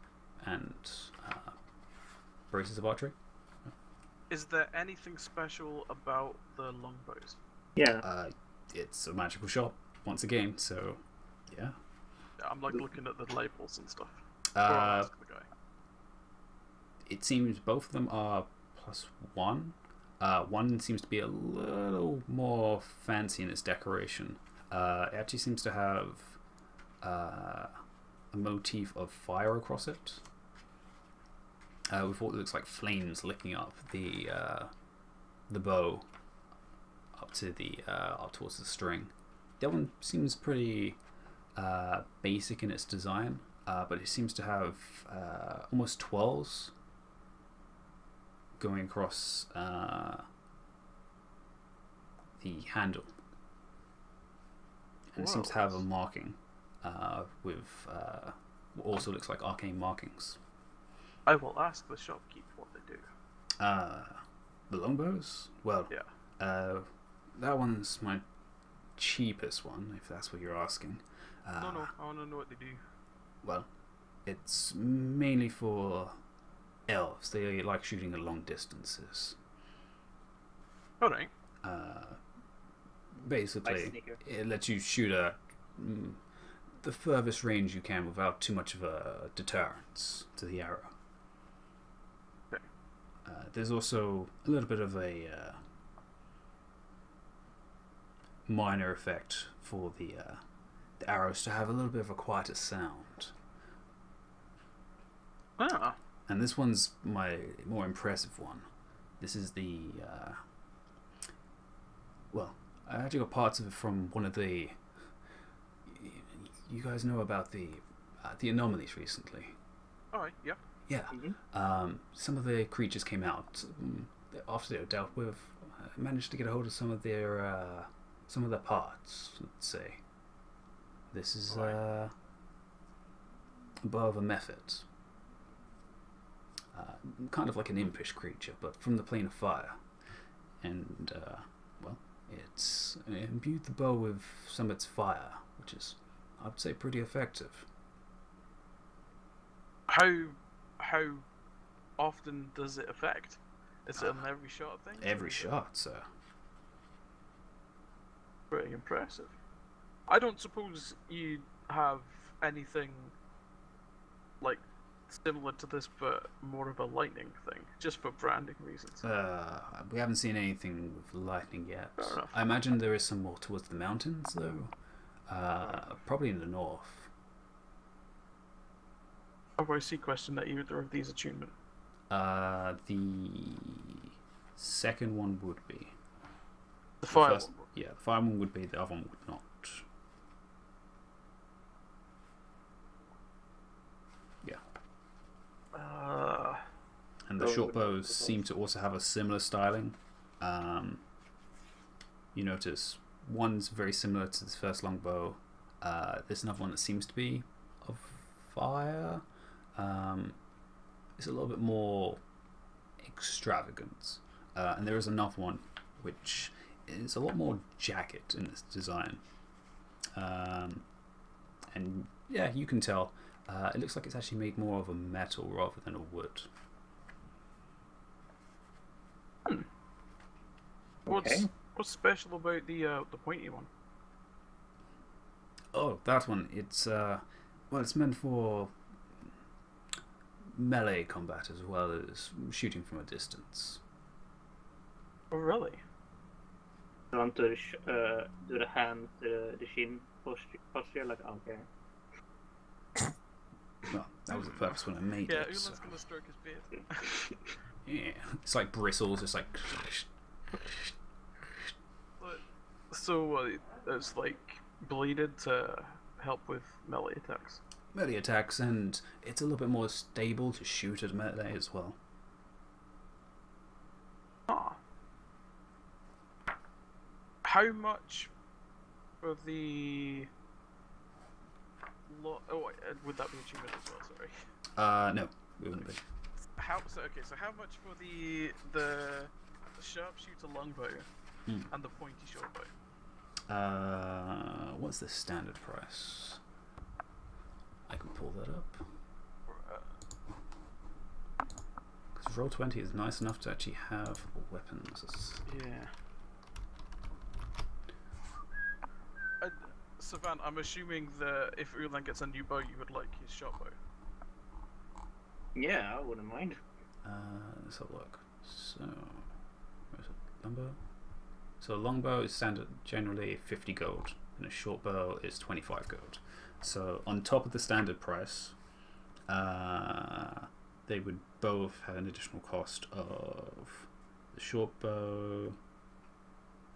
and braces of archery.
Is there anything special about the longbows?
Yeah.
It's a magical shop once again, so yeah.
I'm like looking at the labels and stuff. Or I'll ask the guy.
It seems both of them are +1. One seems to be a little more fancy in its decoration. It actually seems to have a motif of fire across it, with what looks like flames licking up the bow up to up towards the string. That one seems pretty basic in its design, but it seems to have almost twirls going across the handle, and it seems to have a marking with what also looks like arcane markings.
I will ask the shopkeep what they do.
The longbows? Well,
Yeah.
that one's my cheapest one, if that's what you're asking.
No, I want to know what they do.
Well, it's mainly for elves. They like shooting at long distances.
Alright.
Basically,
sneaker.
it lets you shoot at the furthest range you can without too much of a deterrence to the arrow.
Okay.
There's also a little bit of a minor effect for the arrows to have a little bit of a quieter sound.
Ah.
And this one's my more impressive one. This is the well, I actually got parts of it from one of the. You guys know about the anomalies recently.
Alright, yeah.
Yeah.
Mhm.
Some of the creatures came out after they were dealt with. I managed to get a hold of some of their parts. Let's say. This is above a method. Kind of like an impish creature, but from the plane of fire. And well, it's imbued the bow with some of its fire, which is, I'd say, pretty effective.
How often does it affect? Is it an every shot thing?
Every shot, sir.
Pretty impressive. I don't suppose you have anything like similar to this, but more of a lightning thing, just for branding reasons.
We haven't seen anything with lightning yet.
Fair enough.
I imagine there is some more towards the mountains, though. Probably in the north.
Oh, I see. Question that either of these attunement.
The second one would be.
The fire
first-
one.
Yeah, the fire one would be, the other one would not. short bows seem to also have a similar styling. You notice one's very similar to this first longbow. There's another one that seems to be of fire. It's a little bit more extravagant. And there is another one which is a lot more jagged in its design. And yeah, you can tell. It looks like it's actually made more of a metal rather than a wood.
What's special about the pointy one?
Oh, that one. It's well, it's meant for melee combat as well as shooting from a distance.
Oh, really?
You want to do the hand, the chin posture, like okay.
Well, that was the purpose when I made
Yeah,
it.
Ulan's
So.
gonna stroke his beard.
Yeah, it's like bristles. It's like
So it's like bladed to help with melee attacks.
melee attacks, and it's a little bit more stable to shoot at melee as well.
Ah. How much for the would that be achievement as well? Sorry.
No, we wouldn't be.
So how much for the sharpshooter longbow and the pointy shortbow?
What's the standard price? I can pull that up. Because Roll20 is nice enough to actually have weapons.
Yeah. Savan, I'm assuming that if Ulan gets a new bow, you would like his short bow.
Yeah, I wouldn't mind.
Let's have a look. So, where's it? Longbow? So a longbow is standard generally 50 gold, and a short bow is 25 gold. So on top of the standard price, they would both have an additional cost of the short bow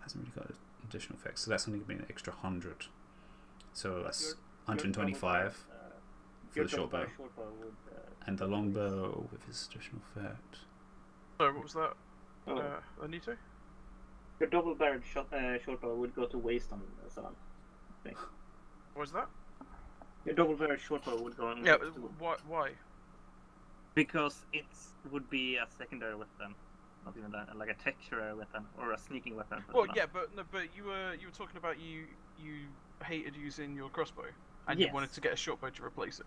hasn't really got additional effects, so that's only going to be an extra 100. So that's 125 for the short bow, and the longbow with its additional effect.
So what was that? Anito?
Your double-barreled short bow would go to waste on Savant. I think.
What was that?
Your double-barreled short bow would go on.
Yeah,
waste
why?
Because it would be a secondary weapon, not even that, like a tertiary weapon or a sneaking weapon.
Well, yeah, but you were talking about you hated using your crossbow, and you wanted to get a short bow to replace it.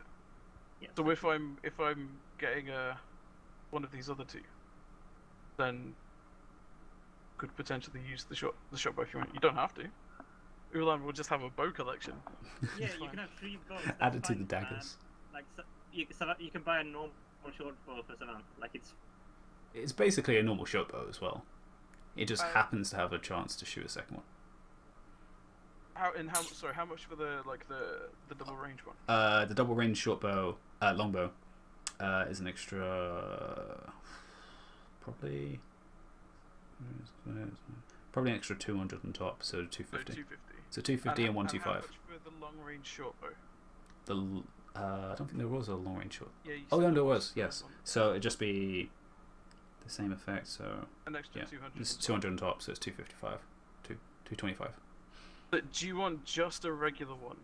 Yes.
So if I'm getting one of these other two, then could potentially use the short bow if you want. You don't have to. Ulan will just have a bow collection.
Yeah, you can have 3 bows.
Add it to the daggers.
Like you can buy a normal short bow for Savant. Like
It's basically a normal short bow as well. It just happens to have a chance to shoot a second one.
How much for the double range one?
The double range short bow, longbow, is an extra probably an extra 200 on top, so 250. So 250 and 125.
How much for the long range short bow?
I don't think there was a long range short.
Yeah,
oh, no, there was. Yes. So it'd just be the same effect. So
an extra 200.
It's 200 on top, so it's 255, 225.
But do you want just a regular one,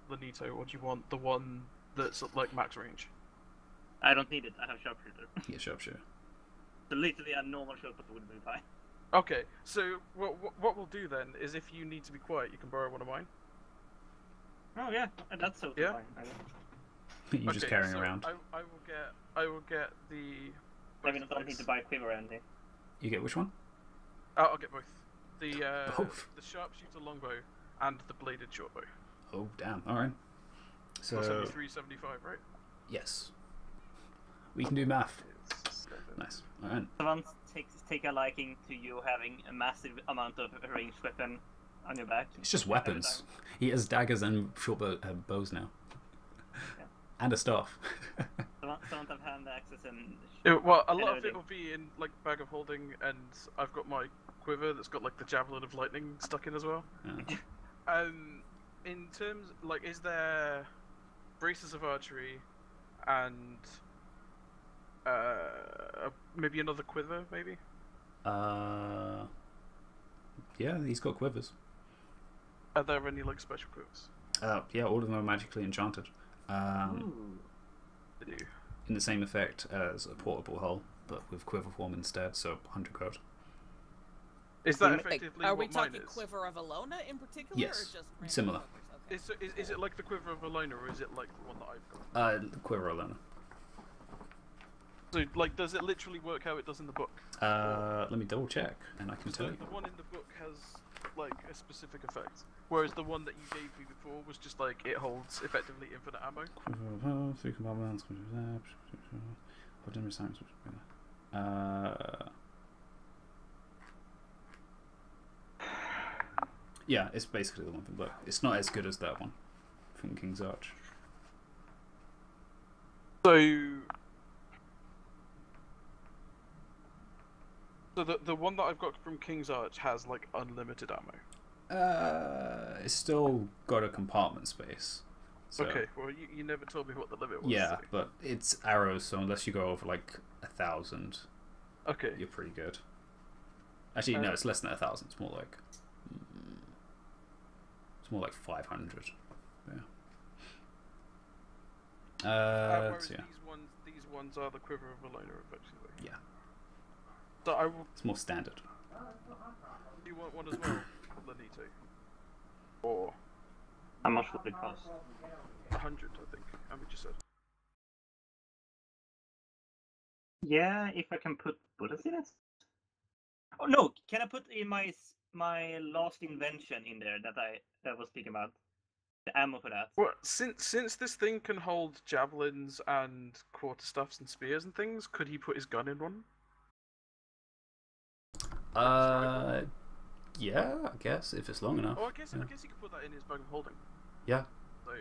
Lenito, or do you want the one that's like max range?
I don't need it. I have sharpshooter.
Yeah, sharpshooter.
So literally a normal shot would be fine.
Okay, so what we'll do then is if you need to be quiet, you can borrow one of mine.
Oh yeah, that's so fine.
You're just carrying around.
I will get the.
I mean, I don't need to buy a quiver or anything.
You get which one?
I'll get both. The
Both?
the sharpshooter longbow and the bladed shortbow.
Oh damn! All right. So
That's only 375, right?
yes, we can do math. Nice. All right.
Someone take a liking to you having a massive amount of ranged weapon on your back.
It's just weapons. He has daggers and short bows now, and a staff.
Someone have hand axes and.
Well, a lot of it will be in like bag of holding, and I've got my quiver that's got like the javelin of lightning stuck in as well. In terms like, is there braces of archery and maybe another quiver, maybe.
Yeah, he's got quivers.
Are there any like special quivers?
Yeah, all of them are magically enchanted.
Ooh.
They do.
In the same effect as a portable hull, but with quiver form instead, so 100 gold.
Is that
Like,
effectively
Are we
what mine
talking
is?
Quiver of Alona in particular,
Yes,
or just random
similar.
quivers? Okay.
Is it like the quiver of Alona, or is it like the one that I've got?
Quiver alone.
So like, does it literally work how it does in the book?
Let me double check, and I can tell
So
you.
the one in the book has like a specific effect, whereas the one that you gave me before was just like it holds effectively infinite ammo.
Yeah, it's basically the one from the book. It's not as good as that one from King's Arch.
So the one that I've got from King's Arch has like unlimited ammo.
It's still got a compartment space. So,
Okay, well you never told me what the limit was.
yeah,
so-
but it's arrows, so unless you go over like 1,000,
Okay.
you're pretty good. Actually, no, it's less than 1,000. It's more like 500. Yeah.
Whereas
So yeah,
these ones are the quiver of Alona, effectively.
yeah,
So I will.
it's more standard.
Do you want one as well, Lenito? Or
How much would it cost?
100, I think. How much you said?
Yeah, if I can put bullets in it. Oh no! Can I put in my last invention in there that I was speaking about? The ammo for that.
Well, since this thing can hold javelins and quarterstaffs and spears and things, could he put his gun in one?
Yeah, I guess if it's long enough.
Oh, I guess
Yeah.
he could put that in his bag of holding.
Yeah.
So,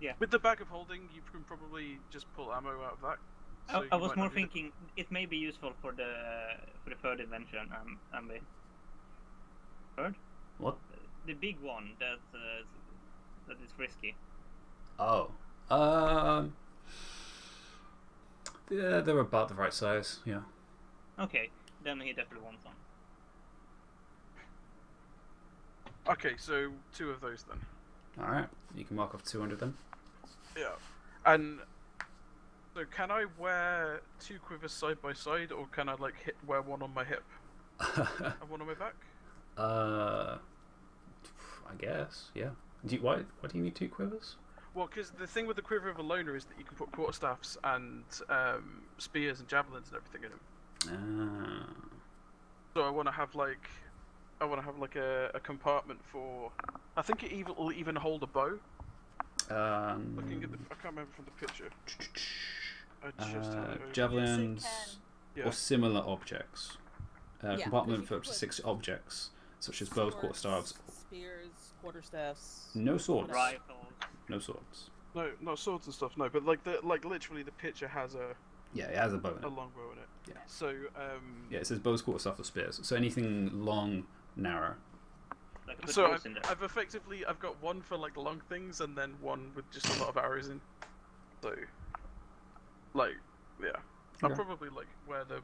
Yeah.
with the bag of holding, you can probably just pull ammo out of that. So
I
you
was
might
more
not need it.
thinking it may be useful for the third invention. Third?
What?
The big one that is risky.
Oh. Yeah, they're about the right size. Yeah.
Okay, then he definitely wants one.
Okay, so 2 of those then.
All right. You can mark off 200 then.
Yeah. And so can I wear 2 quivers side by side, or can I like wear one on my hip and one on my back?
I guess. Yeah. Why do you need 2 quivers?
Well, because the thing with the quiver of Alona is that you can put quarterstaffs and spears and javelins and everything in them. So I want to have like a compartment for. I think it will even hold a bow. Looking at I can't remember from the picture. I just had it open.
Javelins
Yeah.
or similar objects.
Yeah,
Compartment
'cause you
for
can
up to
put
6 objects, such as bows,
Swords,
quarterstaffs.
spears, quarterstaffs.
No swords.
Rifles.
No swords.
No, not swords and stuff. No, but like literally the picture has a
Yeah, it has a bow in
a
it.
longbow in it.
Yeah.
So
Yeah, it says bows, quarterstaff, or spears. So anything long, narrow.
Like put
So
bows in there.
I've got one for like long things and then one with just a lot of arrows in. So, like, yeah, I'll
Okay.
probably like wear the.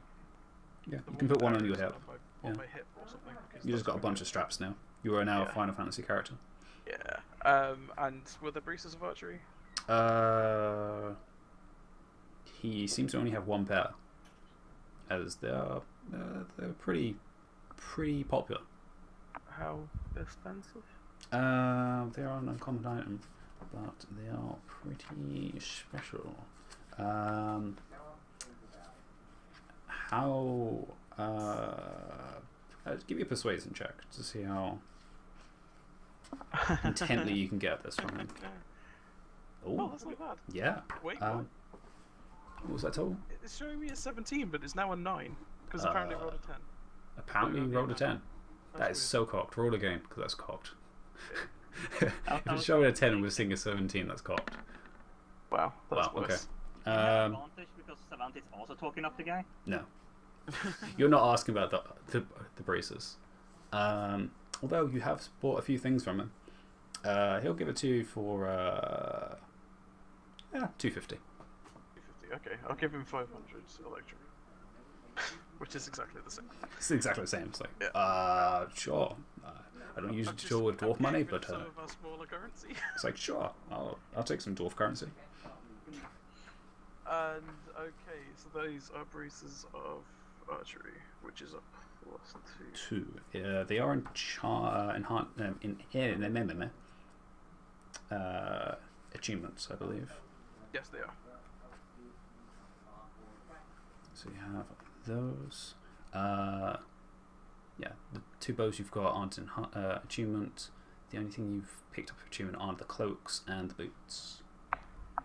Yeah,
the
you can
with
put one on your
arrows
hip.
on
Yeah.
my hip or something. because
You just
that's
got a bunch of straps now. You are now a
Yeah.
Final Fantasy character.
Yeah. And were there braces of archery?
He seems to only have 1 pair, as they're pretty popular.
How expensive?
They are an uncommon item, but they are pretty special. How? Give me a persuasion check to see how intently you can get this from him.
Oh,
Oh,
that's not bad.
yeah.
Wait,
What was that total?
it's showing me a 17, but it's now a 9 because apparently I rolled a 10.
Apparently, you
Yeah,
rolled a 10. That
That's
is so cocked. Roll again, because that's cocked. If
I
it's
was-
showing a 10 and we're seeing a 17, that's cocked.
Wow, that's
Wow, okay.
worse.
You have advantage because Savant is also talking up the guy.
No. You're not asking about the braces. Although you have bought a few things from him. He'll give it to you for 250.
250, Okay, I'll give him 500 electrum. Which is exactly the same.
It's exactly the same. It's like,
Yeah.
sure. I don't usually
I'm
deal with dwarf money, but
some of our smaller currency.
it's like, sure, I'll take some dwarf currency.
And okay, so those are braces of archery, which is up +2.
2. They are in achievements, I believe.
Yes, they are.
So you have those. Yeah, the 2 bows you've got aren't in achievement. The only thing you've picked up for achievement are the cloaks and the boots.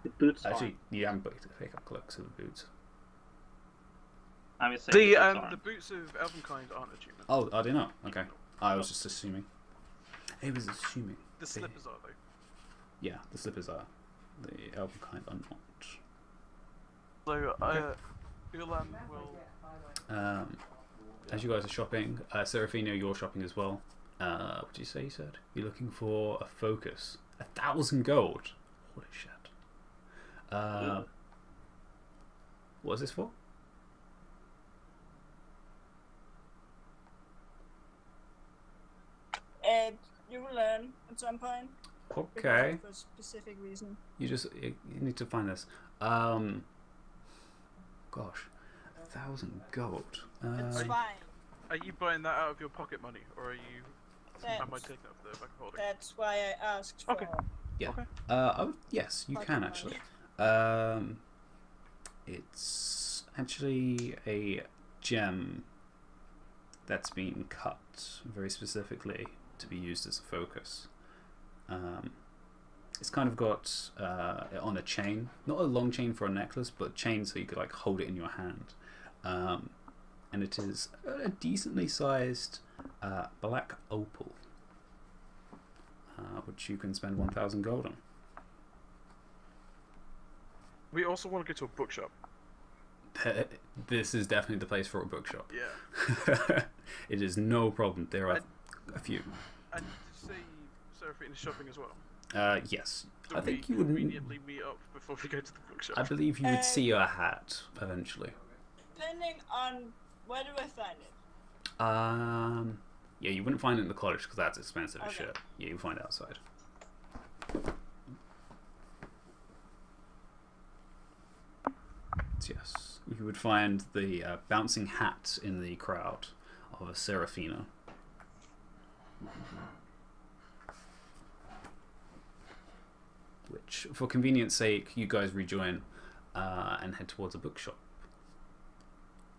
The boots
Actually, you haven't picked up cloaks and the boots.
I would say
The boots of Elvenkind aren't achievement.
Oh, are they not? Okay. I was just assuming. I was assuming.
The slippers are, though.
Yeah, the slippers are. The elven kind are not.
So, Ulan will...
As you guys are shopping, Seraphina, you're shopping as well. What did you say you said? You're looking for a focus. 1,000 gold. Holy shit. What is this for?
You will learn at some point.
Okay.
For a specific reason.
You need to find this. Gosh, 1,000 gold.
It's fine.
Are you buying that out of your pocket money, or are you...
That's,
am I taking it off the back of holding?
that's why I asked for...
Okay.
Yeah.
Okay.
Yes, you
Pocket
can
money.
actually. It's actually a gem that's been cut very specifically to be used as a focus. It's kind of got it on a chain, not a long chain for a necklace, but a chain so you could like hold it in your hand. And it is a decently sized black opal, which you can spend 1,000 gold on.
We also want to go to a bookshop.
This is definitely the place for a bookshop.
Yeah.
It is no problem. There are a few.
And did you say Seraphina's shopping as well?
Yes.
Do
I think
we
you would.
immediately meet up before we go to the bookshop?
I believe you would see her hat eventually.
Depending on where do I find it?
Yeah, you wouldn't find it in the cottage because that's expensive as
Okay.
shit. Yeah, you find it outside. Yes, you would find the bouncing hat in the crowd of a Seraphina. Which, for convenience sake, you guys rejoin and head towards a bookshop.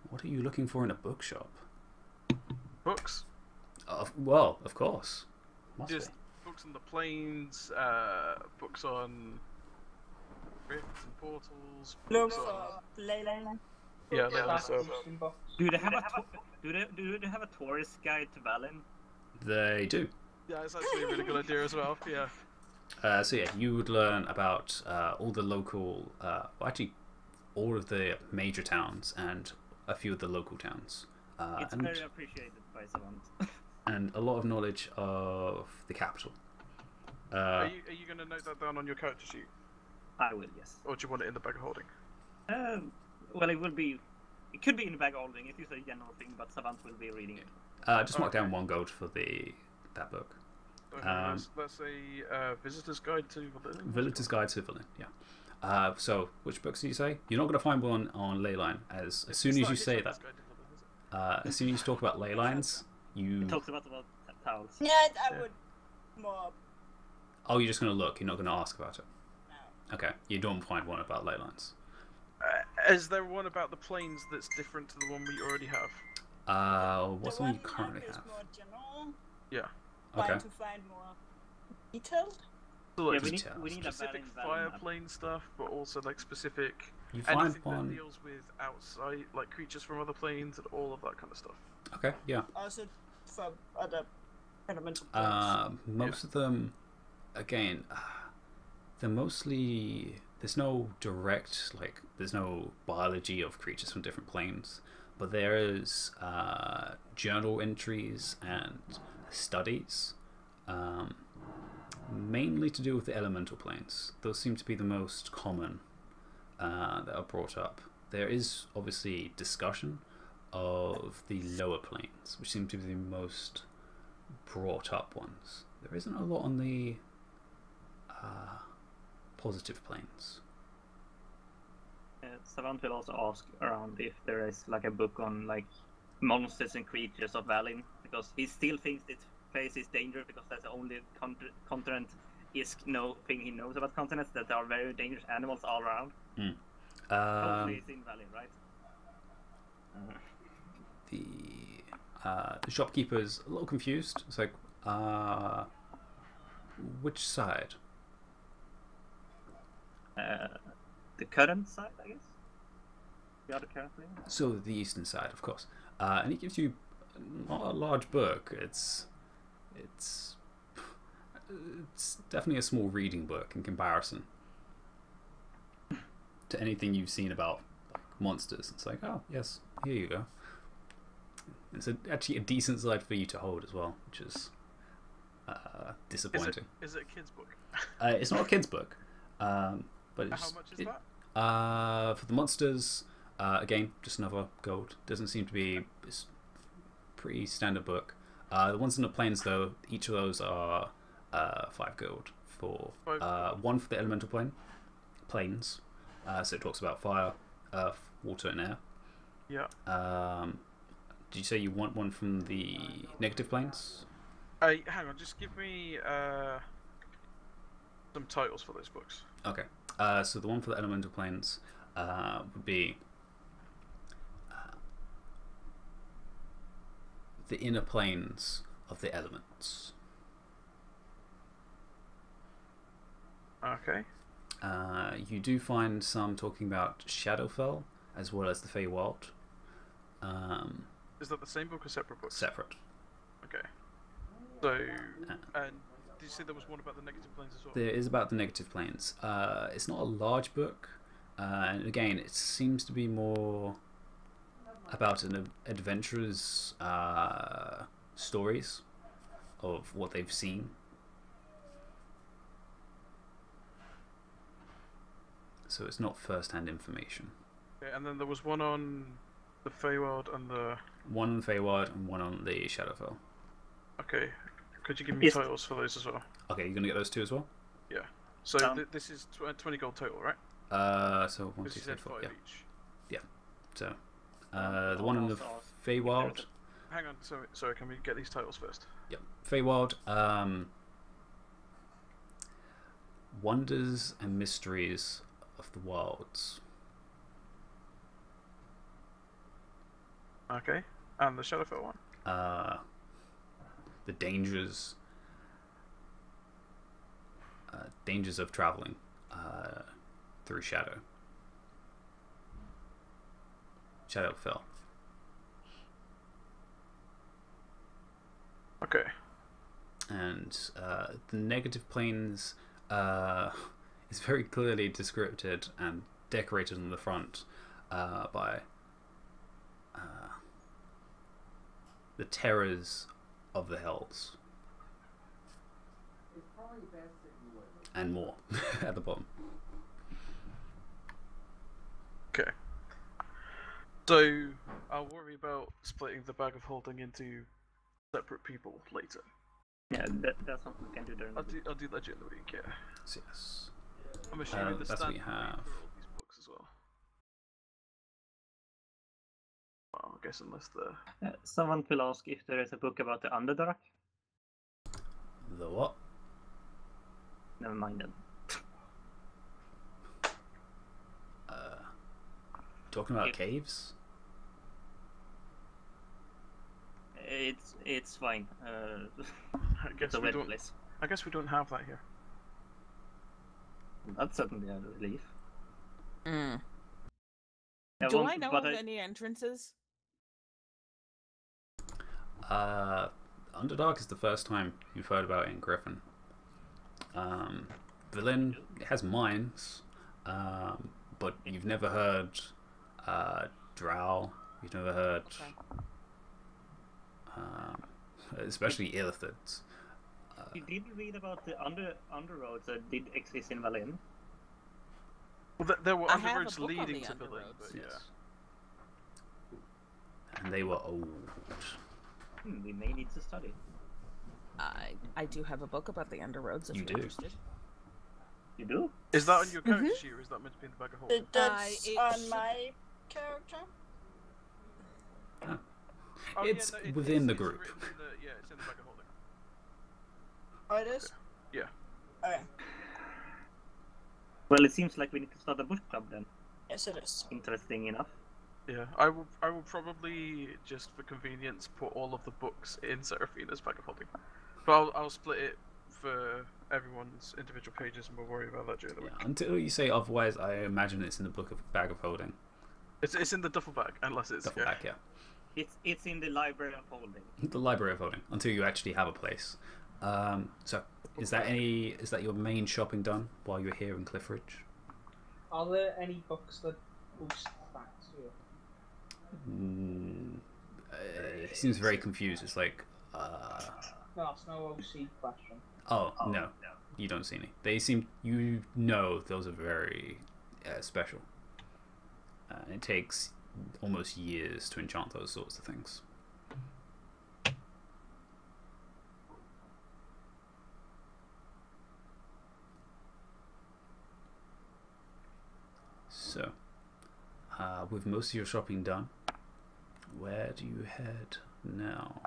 What are you looking for in a bookshop?
Books.
Well, of course. Must
Just
be.
books on the planes, books on rifts and portals.
Look
Books on...
for Leyland.
Yeah, so
Do they have do they have a tourist guide to Valin?
They do.
yeah, it's actually a really good idea as well. Yeah.
So yeah, you would learn about all the local, well, actually, all of the major towns and a few of the local towns.
It's very appreciated by someone.
And a lot of knowledge of the capital.
Are you going to note that down on your character sheet,
I will, yes.
or do you want it in the bag of holding?
Well, it will be. It could be in the bag holding. It is a general thing, but Savant will be reading it.
Just mark down 1 gold for that book.
Okay, that's a visitor's guide to Valin.
Visitor's Guide to Valin, yeah. So, which books did you say? You're not going to find one on ley line. As soon as you say that, as soon as you talk about ley lines, you...
It talks about towels.
Yeah, I would more.
Oh, you're just going to look. You're not going to ask about it.
No.
Okay, you don't find one about ley lines.
Is there one about the planes that's different to the one we already have?
What's
The
the one you
one
currently
is
have?
more general.
Yeah.
Okay.
Trying to find more detailed.
So like
Yeah,
details.
we need a
specific
Valin
fire
map.
plane stuff, but also like specific
You find
anything
one...
that deals with outside, like creatures from other planes and all of that kind of stuff.
Okay, yeah.
Also for other elemental planes.
Most of them, again, they're mostly... There's no direct, like, there's no biology of creatures from different planes, but there is journal entries and studies, mainly to do with the elemental planes. Those seem to be the most common that are brought up. There is obviously discussion of the lower planes, which seem to be the most brought up ones. There isn't a lot on the positive planes.
Savant will also ask around if there is like a book on like monsters and creatures of Valin, because he still thinks this place is dangerous because that's the only continent thing he knows about continents, that there are very dangerous animals all around. Hopefully it's in Valin, right?
The shopkeeper's a little confused. It's like, which side?
The current side, I guess. The other current lane.
So the eastern side, of course. And he gives you not a large book. It's definitely a small reading book in comparison to anything you've seen about like, monsters. It's like, oh yes, here you go. It's actually a decent size for you to hold as well, which is disappointing.
Is it a kid's book?
It's not a kid's book, but it's,
how much is that?
For the monsters, again, just another gold. Doesn't seem to be. It's pretty standard book. The ones in the planes, though, each of those are 5 gold for one for the elemental planes. So it talks about fire, earth, water, and air.
Yeah.
Did you say you want one from the negative planes?
Hang on, just give me some titles for those books.
Okay. So the one for the elemental planes would be the inner planes of the elements.
Okay.
You do find some talking about Shadowfell as well as the Feywild.
Is that the same book or separate books?
Separate.
Okay. So, and did you say there was one about the negative planes as well?
There is about the negative planes. It's not a large book, and again, it seems to be more about an adventurer's stories of what they've seen. So it's not first-hand information.
Okay, and then there was one on the Feywild and the...
One on the Feywild and one on the Shadowfell.
Okay. Could you give me titles for those as well?
Okay, you're going to get those two as well?
Yeah. So this is 20 gold total, right?
So 1, 2, 3, 4,
5
yeah.
each.
Yeah. So, the one on the Feywild...
Hang on, sorry, can we get these titles first?
Yep. Feywild, Wonders and Mysteries of the Wilds.
Okay. And the Shadowfell one?
The dangers of traveling through Shadowfell.
Okay.
And the negative planes is very clearly descripted and decorated on the front by the terrors of the hells. And more at the bottom.
Okay. So, I'll worry about splitting the bag of holding into separate people later.
Yeah, that's something we can do during
I'll do that during the week, yeah.
So, yes.
I'm assuming the
that's what we
standard
have.
for all these books as well. Well, I guess unless the...
Someone will ask if there is a book about the Underdark.
The what?
Never mind then.
Talking about caves?
It's fine.
I guess
it's a
we
weird
don't.
place.
I guess we don't have that here.
That's certainly a relief.
Mm.
Yeah,
Do I know of any entrances?
Underdark is the first time you've heard about it in Griffin. Berlin has mines, but you've never heard Drow. You've never heard, especially Illithids.
Did you read about the underroads that did exist in Valin?
Well, there were
I have a
underroads
book on
leading
the
to Berlin,
underroads.
but yeah.
Yes. And they were old.
We may need to study.
I do have a book about the underroads if
You
you're
do.
interested.
You do?
Is that on your character sheet, or is that meant to be in the bag of holding?
That's
it
on
should-
my character.
Oh,
It's
yeah, no,
within the
it's
group.
written in the, yeah, it's in the bag of holding.
Oh, it is?
Yeah.
Okay.
Well, it seems like we need to start a book club then.
Yes, it is.
Interesting enough.
Yeah, I will probably, just for convenience, put all of the books in Seraphina's bag of holding. But I'll split it for everyone's individual pages, and we'll worry about that during the week.
Yeah, until you say otherwise, I imagine it's in the bag of holding.
It's in the duffel bag, unless it's
Duffel bag, yeah.
It's in the library of holding.
The library of holding, until you actually have a place. So, is that your main shopping done while you're here in Cliffridge?
Are there any books that boost facts here?
He seems very confused. It's like,
No, it's no OC question.
oh, no, you don't see any. They seem, those are very special. It takes almost years to enchant those sorts of things. So, with most of your shopping done, where do you head now?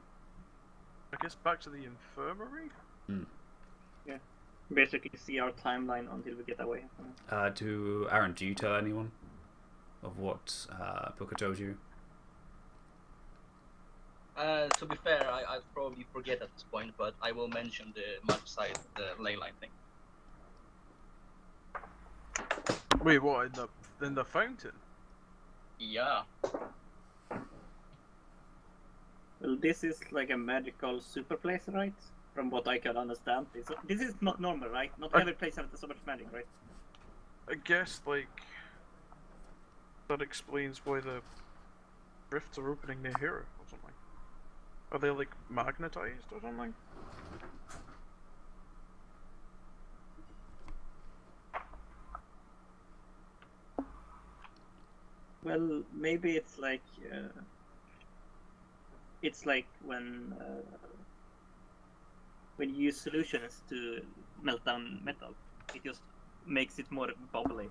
I guess back to the infirmary?
Yeah. Basically see our timeline until we get away.
Aaron, do you tell anyone of what Booker told you?
To be fair, I'll probably forget at this point, but I will mention the mud-side ley line thing.
Wait, what, in the fountain?
Yeah.
Well, this is like a magical super place, right? From what I can understand. This is not normal, right? Not every place has so much magic, right?
I guess, like, that explains why the rifts are opening near here, or something. Are they, like, magnetized or something?
Well, maybe it's like when you use solutions to melt down metal, it just makes it more bubbly.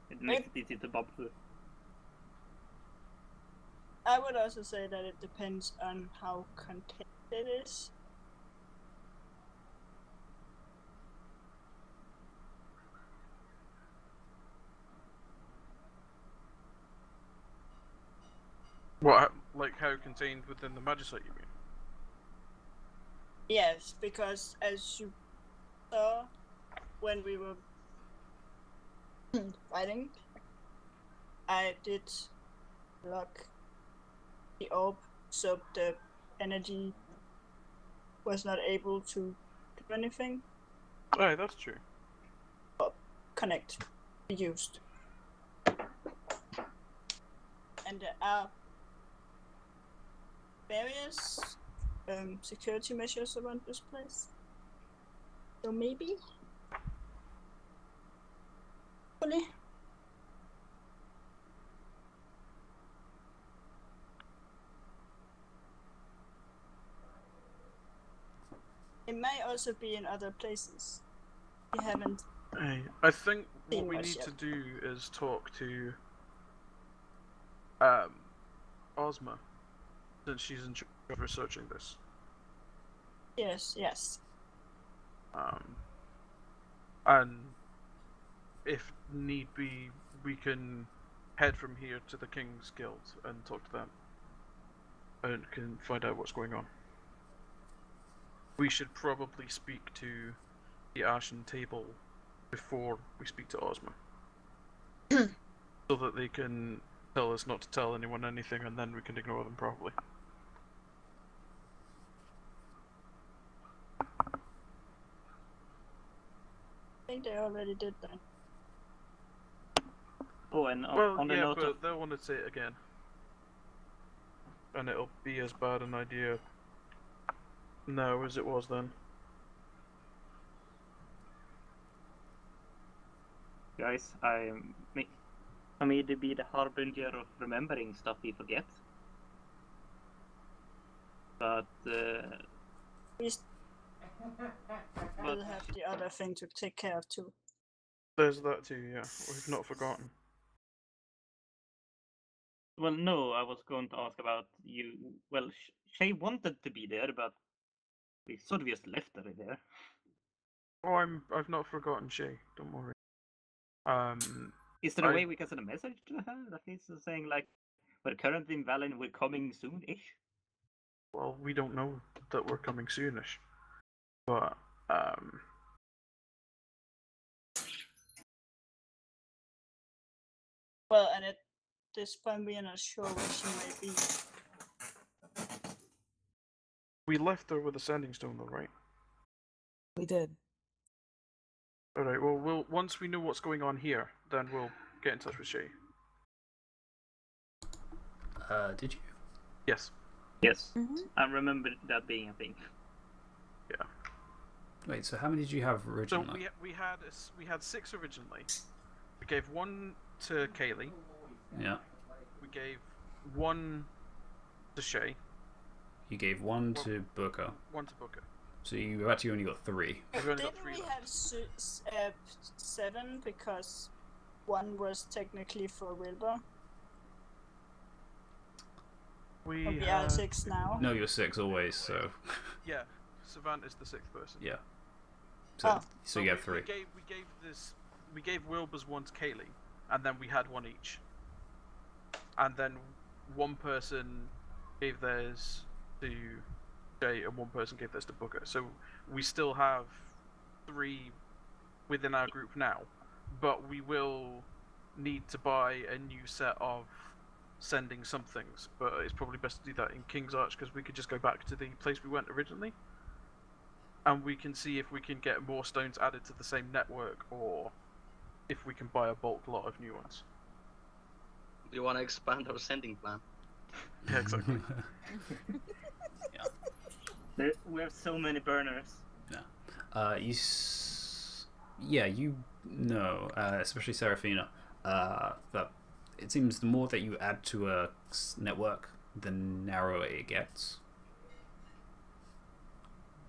It makes it easy to bubble.
I would also say that it depends on how contained it is.
What, like how contained within the magicite, you mean?
Yes, because as you saw when we were fighting, I did lock the orb so the energy was not able to do anything.
Oh, that's true.
Connect, be used. And there are various security measures around this place. So maybe? Hopefully. It may also be in other places. We haven't.
I think what
Seen
we
much
need
yet.
to do is talk to Ozma, since she's in charge of researching this.
Yes.
And if need be, we can head from here to the King's Guild and talk to them, and can find out what's going on. We should probably speak to the Ashen Table before we speak to Ozma, so that they can tell us not to tell anyone anything, and then we can ignore them properly.
I think they already did that.
Oh, and
Well,
on the
yeah,
note
but
of
they'll want to say it again, and it'll be as bad an idea now as it was then.
guys. For me to be the harbinger of remembering stuff we forget. But
We will have the other thing to take care of too.
There's that too, yeah. We've not forgotten.
well, no, I was going to ask about you. Well, Shay wanted to be there, but we sort of just left her there.
Oh, I've not forgotten Shay. Don't worry.
Is there a way we can send a message to her that is saying like, we're currently in Valen, we're coming soon-ish?
Well, we don't know that we're coming soonish, but
Well, and at this point, we are not sure where she might be.
we left her with a sending stone, though, right?
We did.
All right. Well, once we know what's going on here, then we'll get in touch with Shay.
Did you?
Yes.
Yes. I remember that being a thing.
Yeah.
Wait, so how many did you have
So
originally?
we had 6 originally. We gave 1 to Kaylee.
Yeah.
We gave 1 to Shay.
You gave 1 to Booker.
1 to Booker.
So you actually only got 3.
We've only got
Didn't
3
we
left.
have 7 because 1 was technically for Wilbur?
We
We
had...
are 6 now.
No, you're 6 always, so...
Yeah, Savant is the 6th person.
yeah. So,
Oh.
so you have 3.
We gave Wilbur's 1 to Kaylee, and then we had 1 each. And then 1 person gave theirs to Jay, and 1 person gave theirs to Booker. So we still have 3 within our group now, but we will need to buy a new set of sending somethings. But it's probably best to do that in King's Arch, because we could just go back to the place we went originally, and we can see if we can get more stones added to the same network, or if we can buy a bulk lot of new ones.
Do you want to expand our sending plan?
Yeah, exactly.
We have so many burners.
You know, especially Seraphina, that it seems the more that you add to a network, the narrower it gets.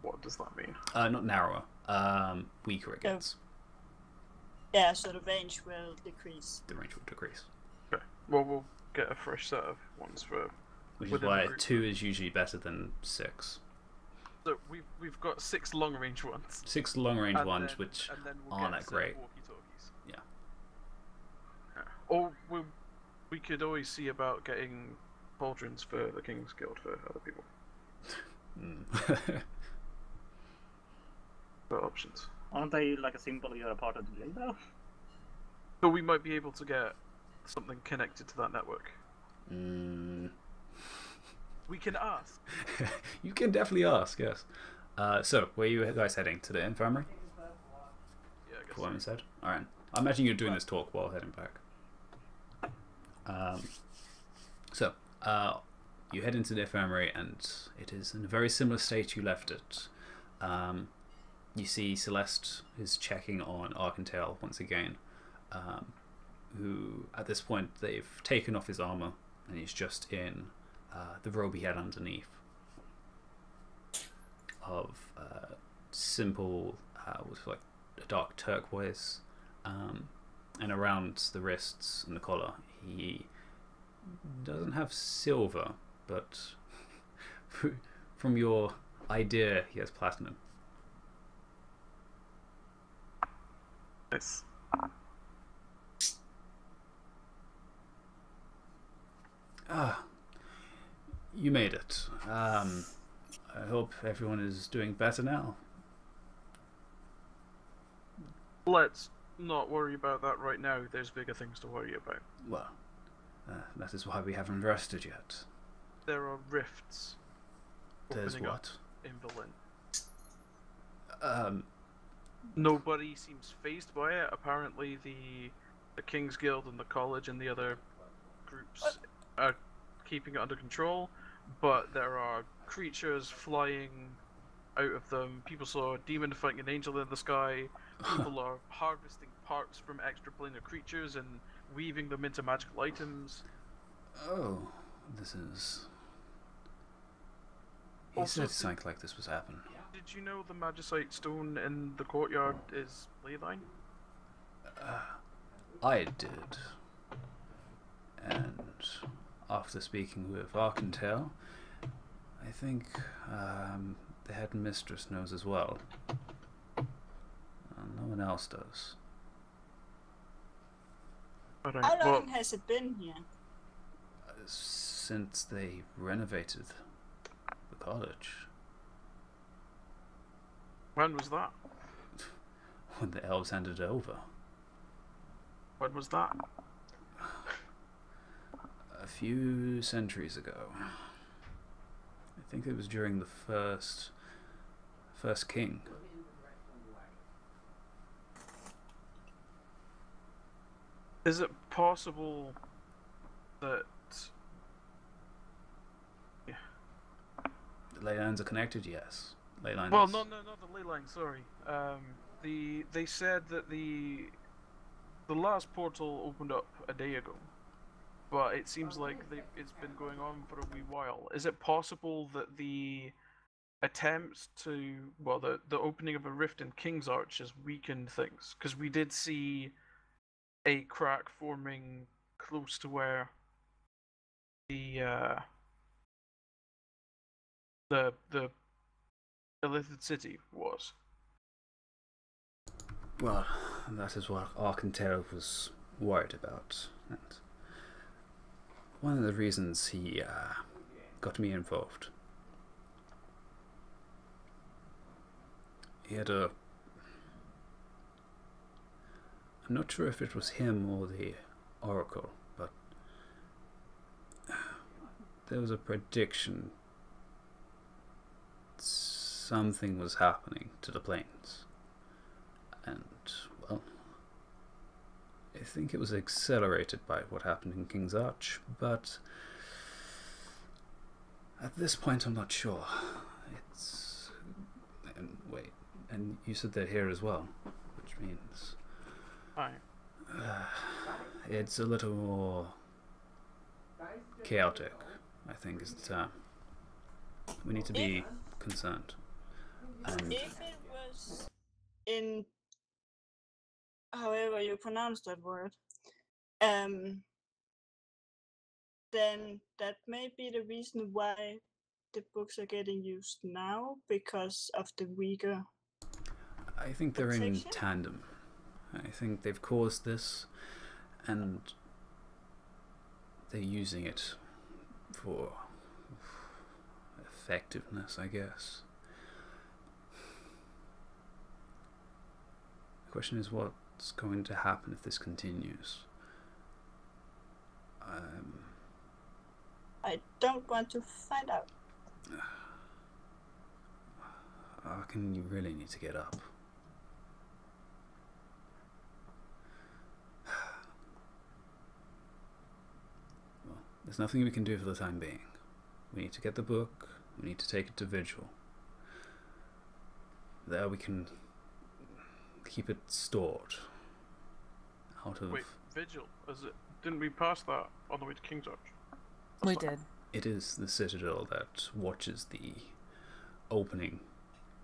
What does that mean?
Not narrower, weaker it gets.
Yeah, so the range will decrease.
The range will decrease.
Okay. Well, we'll get a fresh set of ones for.
Which is
within
why
the group.
2 is usually better than 6.
So we've got 6 long range ones.
6 long range
And
ones,
then-
which
and then we'll
aren't
get a
that
set of
great.
walkie-talkies.
Yeah.
Or we could always see about getting pauldrons for the King's Guild for other people. Got options.
Aren't they like a symbol you're a part of the guild though?
So we might be able to get something connected to that network. We can ask.
You can definitely ask, yes. So, where are you guys heading? To the infirmary?
Yeah, I guess.
Wyman said. Alright. I imagine you're doing this talk while heading back. You head into the infirmary, and it is in a very similar state you left it. You see Celeste is checking on Arcantale once again, who at this point they've taken off his armor and he's just in the robe he had underneath of simple, like a dark turquoise, and around the wrists and the collar he doesn't have silver, but from your idea he has platinum.
Nice.
You made it. I hope everyone is doing better now.
Let's not worry about that right now. There's bigger things to worry about.
Well, that is why we haven't rested yet.
There are rifts.
There's
opening up
what?
in Berlin.
Nobody seems phased by it. Apparently, the King's Guild and the college and the other groups are keeping it under control. But there are creatures flying out of them. People saw a demon fighting an angel in the sky.
people are harvesting parts from extraplanar creatures and weaving them into magical items.
Oh, this is. He
Also,
said something like this was happening.
Did you know the magicite stone in the courtyard is leyline?
I did. And after speaking with Arkentel, I think the head mistress knows as well. No one else does.
Alright,
How long
well,
has it been here?
Since they renovated the college.
when was that?
When the elves handed it over.
When was that?
A few centuries ago. I think it was during the first king.
Is it possible that...
The ley lines are connected, yes. Ley lines.
Well, no, not the ley line, sorry. They said that the last portal opened up a day ago, but it seems like it's been going on for a wee while. Is it possible that the attempts to, well, the opening of a rift in King's Arch has weakened things? Because we did see a crack forming close to where the Illithid city was.
Well, that is what Arkentel was worried about. And one of the reasons he got me involved. He had a... I'm not sure if it was him or the Oracle, but there was a prediction something was happening to the planes. And, well, I think it was accelerated by what happened in King's Arch, but at this point I'm not sure. It's... And wait, and you said they're here as well, which means...
Hi.
It's a little more chaotic, I think is the term. We need to be concerned. And
If it was in however you pronounce that word, then that may be the reason why the books are getting used now, because of the weaker.
I think they're in
protection?
tandem. I think they've caused this, and they're using it for effectiveness, I guess. The question is what's going to happen if this continues.
I don't want to find out.
Arkin, you really need to get up. Well, there's nothing we can do for the time being. We need to get the book, we need to take it to Vigil. There we can keep it stored. Out of...
Wait, Vigil? Didn't we pass that on the way to King's Arch?
We did.
It is the citadel that watches the opening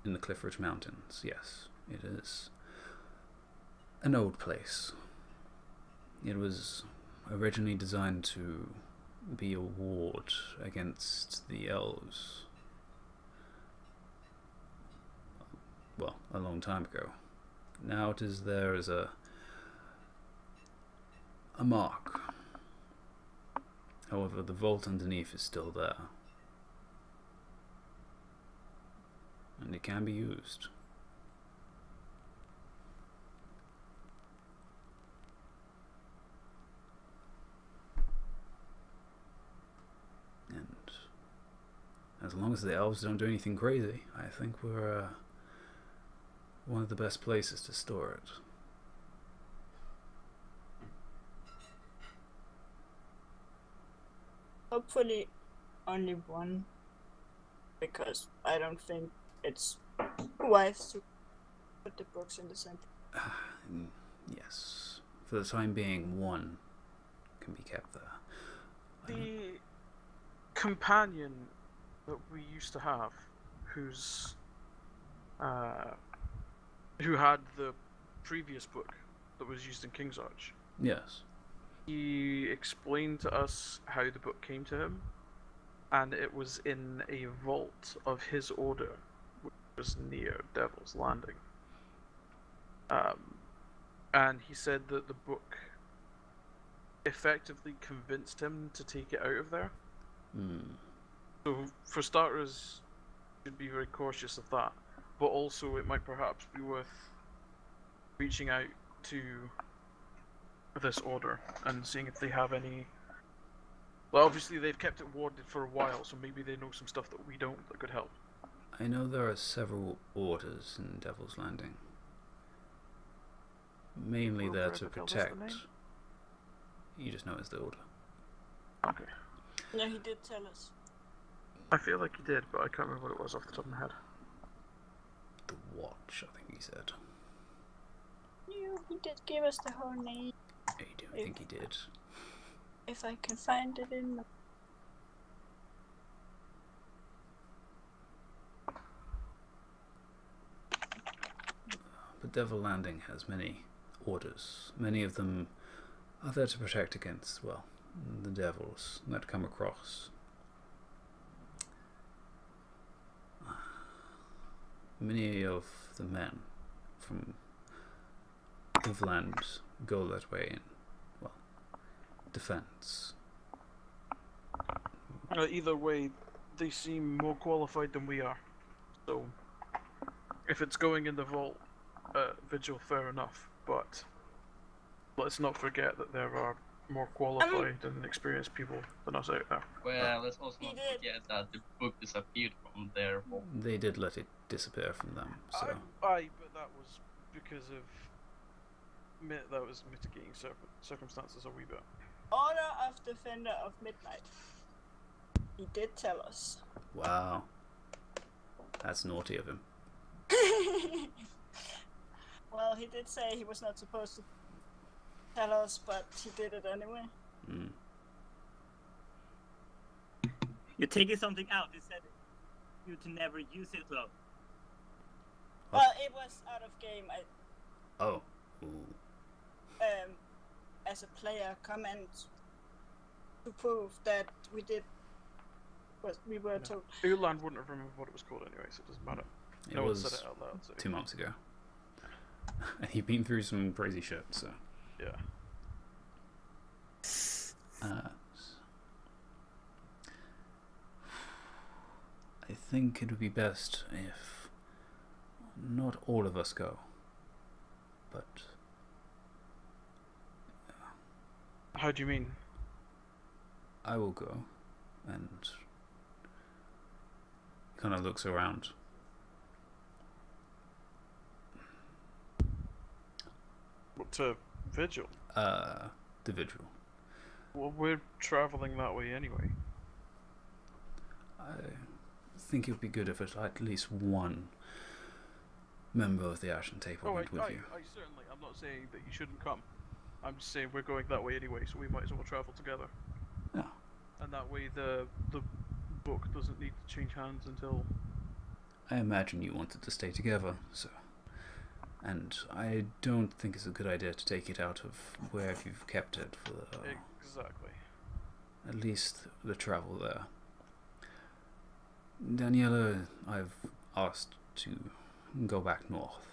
in the Cliffridge Mountains. Yes, it is an old place. It was originally designed to be a ward against the elves. Well, a long time ago. Now it is there as a mark. However, the vault underneath is still there. And it can be used. And as long as the elves don't do anything crazy, I think we're one of the best places to store it.
Hopefully only one, because I don't think it's wise to put the books in the center.
Yes. For the time being, one can be kept there.
The companion that we used to have, who had the previous book that was used in King's Arch,
Yes.
he explained to us how the book came to him, and it was in a vault of his order, which was near Devil's Landing. And he said that the book effectively convinced him to take it out of there. So, for starters, you should be very cautious of that. But also, it might perhaps be worth reaching out to this order and seeing if they have any. Well, obviously, they've kept it warded for a while, so maybe they know some stuff that we don't that could help.
I know there are several orders in Devil's Landing. Mainly there to protect. You just know it's the order.
Okay.
Yeah, he did tell us.
I feel like he did, but I can't remember what it was off the top of my head.
The Watch, I think he said.
Yeah, he did give us the whole name.
I don't think he did.
If I can find it in the...
But Devil Landing has many orders. Many of them are there to protect against, well, the devils that come across. Many of the men from Devland go that way in, well, defense.
Either way, they seem more qualified than we are. So, if it's going in the vault, Vigil, fair enough. But let's not forget that there are more qualified and experienced people than us out there.
Well, let's also not forget that the book disappeared from their vault.
They did let it disappear from them, so...
Aye, but that was because of... That was mitigating circumstances a wee bit.
Order of Defender of Midnight. He did tell us.
Wow. That's naughty of him.
Well, he did say he was not supposed to tell us, but he did it anyway.
You're taking something out. He said you to never use it, though.
Well, it was out of game.
Oh.
As a player, comment to prove that we did what we were told.
Uland wouldn't have remembered what it was called anyway, so it doesn't matter.
It was said it out loud, so. 2 months ago. And he'd been through some crazy shit, so...
Yeah.
I think it would be best if not all of us go, but...
How do you mean?
I will go, and kind of looks around.
What, to Vigil?
The Vigil.
Well, we're travelling that way anyway.
I think it would be good if at least one member of the Ashen Table went with you.
I certainly. I'm not saying that you shouldn't come. I'm just saying we're going that way anyway, so we might as well travel together.
Yeah.
And that way the book doesn't need to change hands until...
I imagine you wanted to stay together, so... And I don't think it's a good idea to take it out of wherever you've kept it for the...
Exactly.
At least the travel there. Daniela, I've asked to go back north.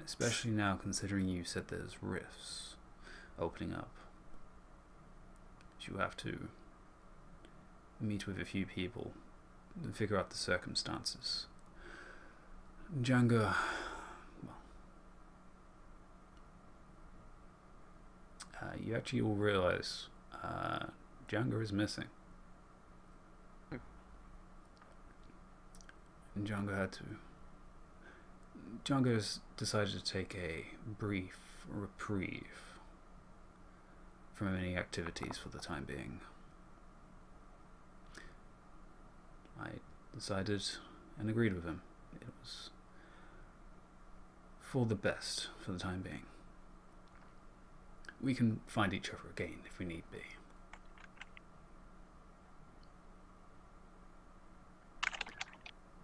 Especially now, considering you said there's rifts opening up. You have to meet with a few people and figure out the circumstances. Django, well, you actually all realize Django is missing. And Django's decided to take a brief reprieve from any activities for the time being. I decided and agreed with him. It was for the best for the time being. We can find each other again if we need be.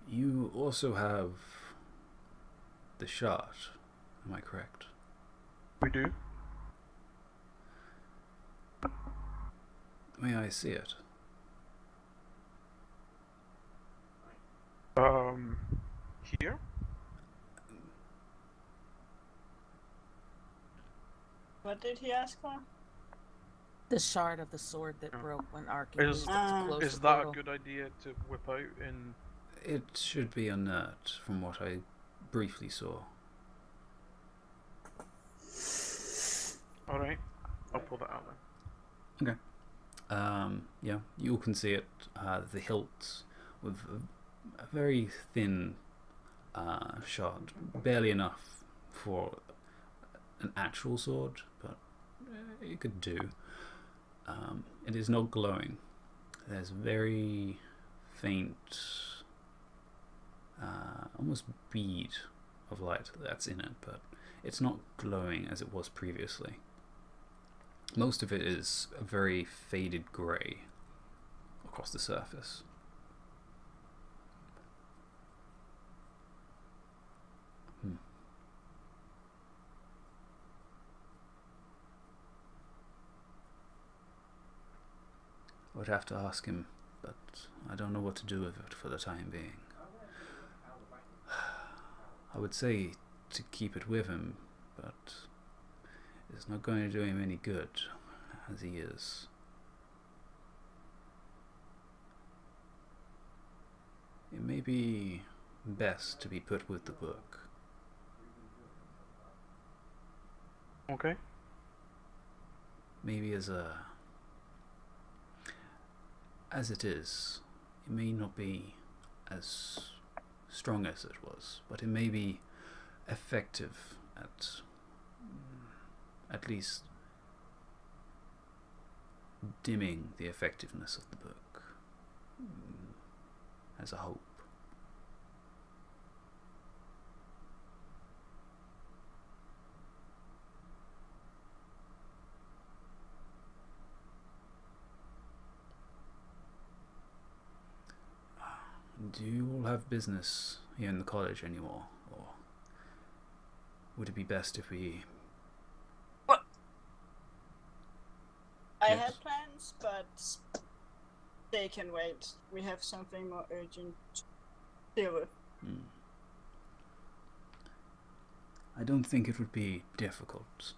You also have the shard, am I correct?
We do.
May I see it?
Here?
What did he ask for?
The shard of the sword that
Yeah.
broke when Arkin used it to close
Is
the
that
portal.
a good idea to whip out in...
It should be inert from what I briefly saw.
Alright, I'll pull that out then.
Okay. Yeah, you all can see it. The hilt with a very thin shard, barely enough for an actual sword, but it could do. It is not glowing. There's very faint, almost bead of light that's in it, but it's not glowing as it was previously. Most of it is a very faded grey across the surface. I would have to ask him, but I don't know what to do with it for the time being. I would say to keep it with him, but it's not going to do him any good as he is. It may be best to be put with the book.
Okay.
Maybe as it is, it may not be as strong as it was, but it may be effective at least dimming the effectiveness of the book as a hope. Do you all have business here in the college anymore, or would it be best if we...
I
Yes.
had plans, but they can wait. We have something more urgent to deal with.
I don't think it would be difficult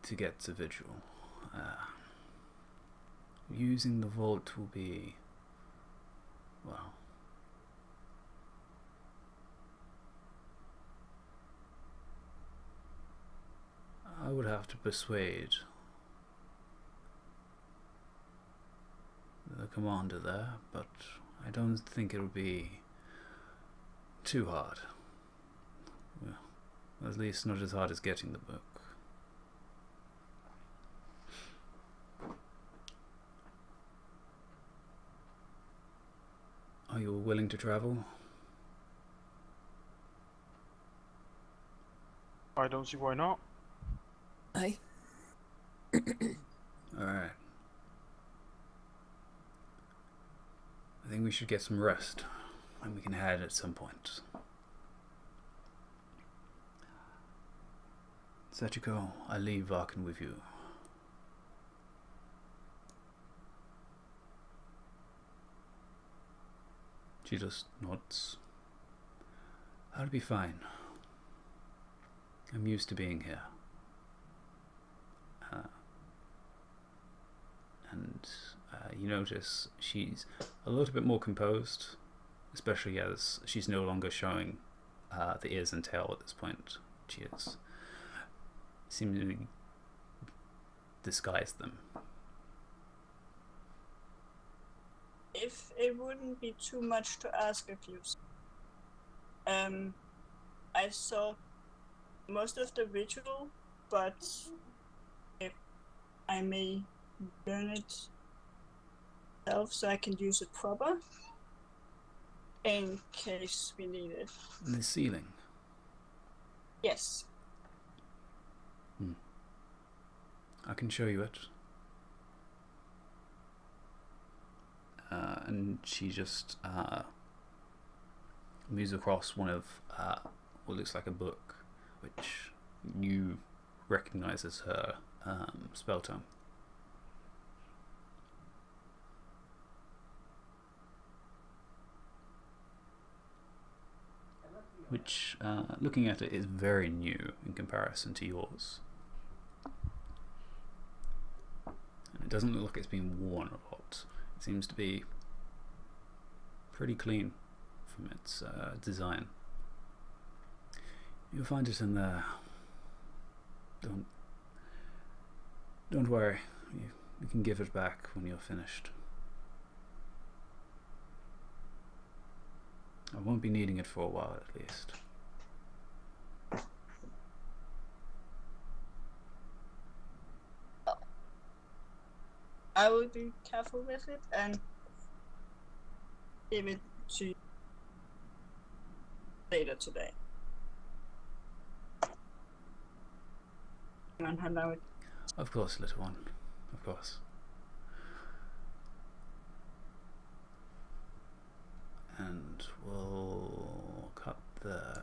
to get to Vigil. Using the vault will be, well, I would have to persuade the commander there, but I don't think it would be too hard. Well, at least not as hard as getting the book. Are you all willing to travel?
I don't see why not.
Aye.
Alright. I think we should get some rest, and we can head at some point. Sachiko, I leave Varkin with you. She just nods. I'll be fine. I'm used to being here. You notice she's a little bit more composed, especially as she's no longer showing the ears and tail at this point. She is seemingly disguised them.
If it wouldn't be too much to ask of you, I saw most of the ritual, but if I may learn it so I can use it proper in case we need it.
In the ceiling.
Yes.
I can show you it. And she just moves across one of what looks like a book, which you recognize as her spell tome. Which, looking at it, is very new in comparison to yours. And it doesn't look like it's been worn a lot. It seems to be pretty clean from its design. You'll find it in there. Don't worry. You can give it back when you're finished. I won't be needing it for a while, at least.
I will be careful with it and give it to you later today. And I know it.
Of course, little one. Of course. And we'll cut there.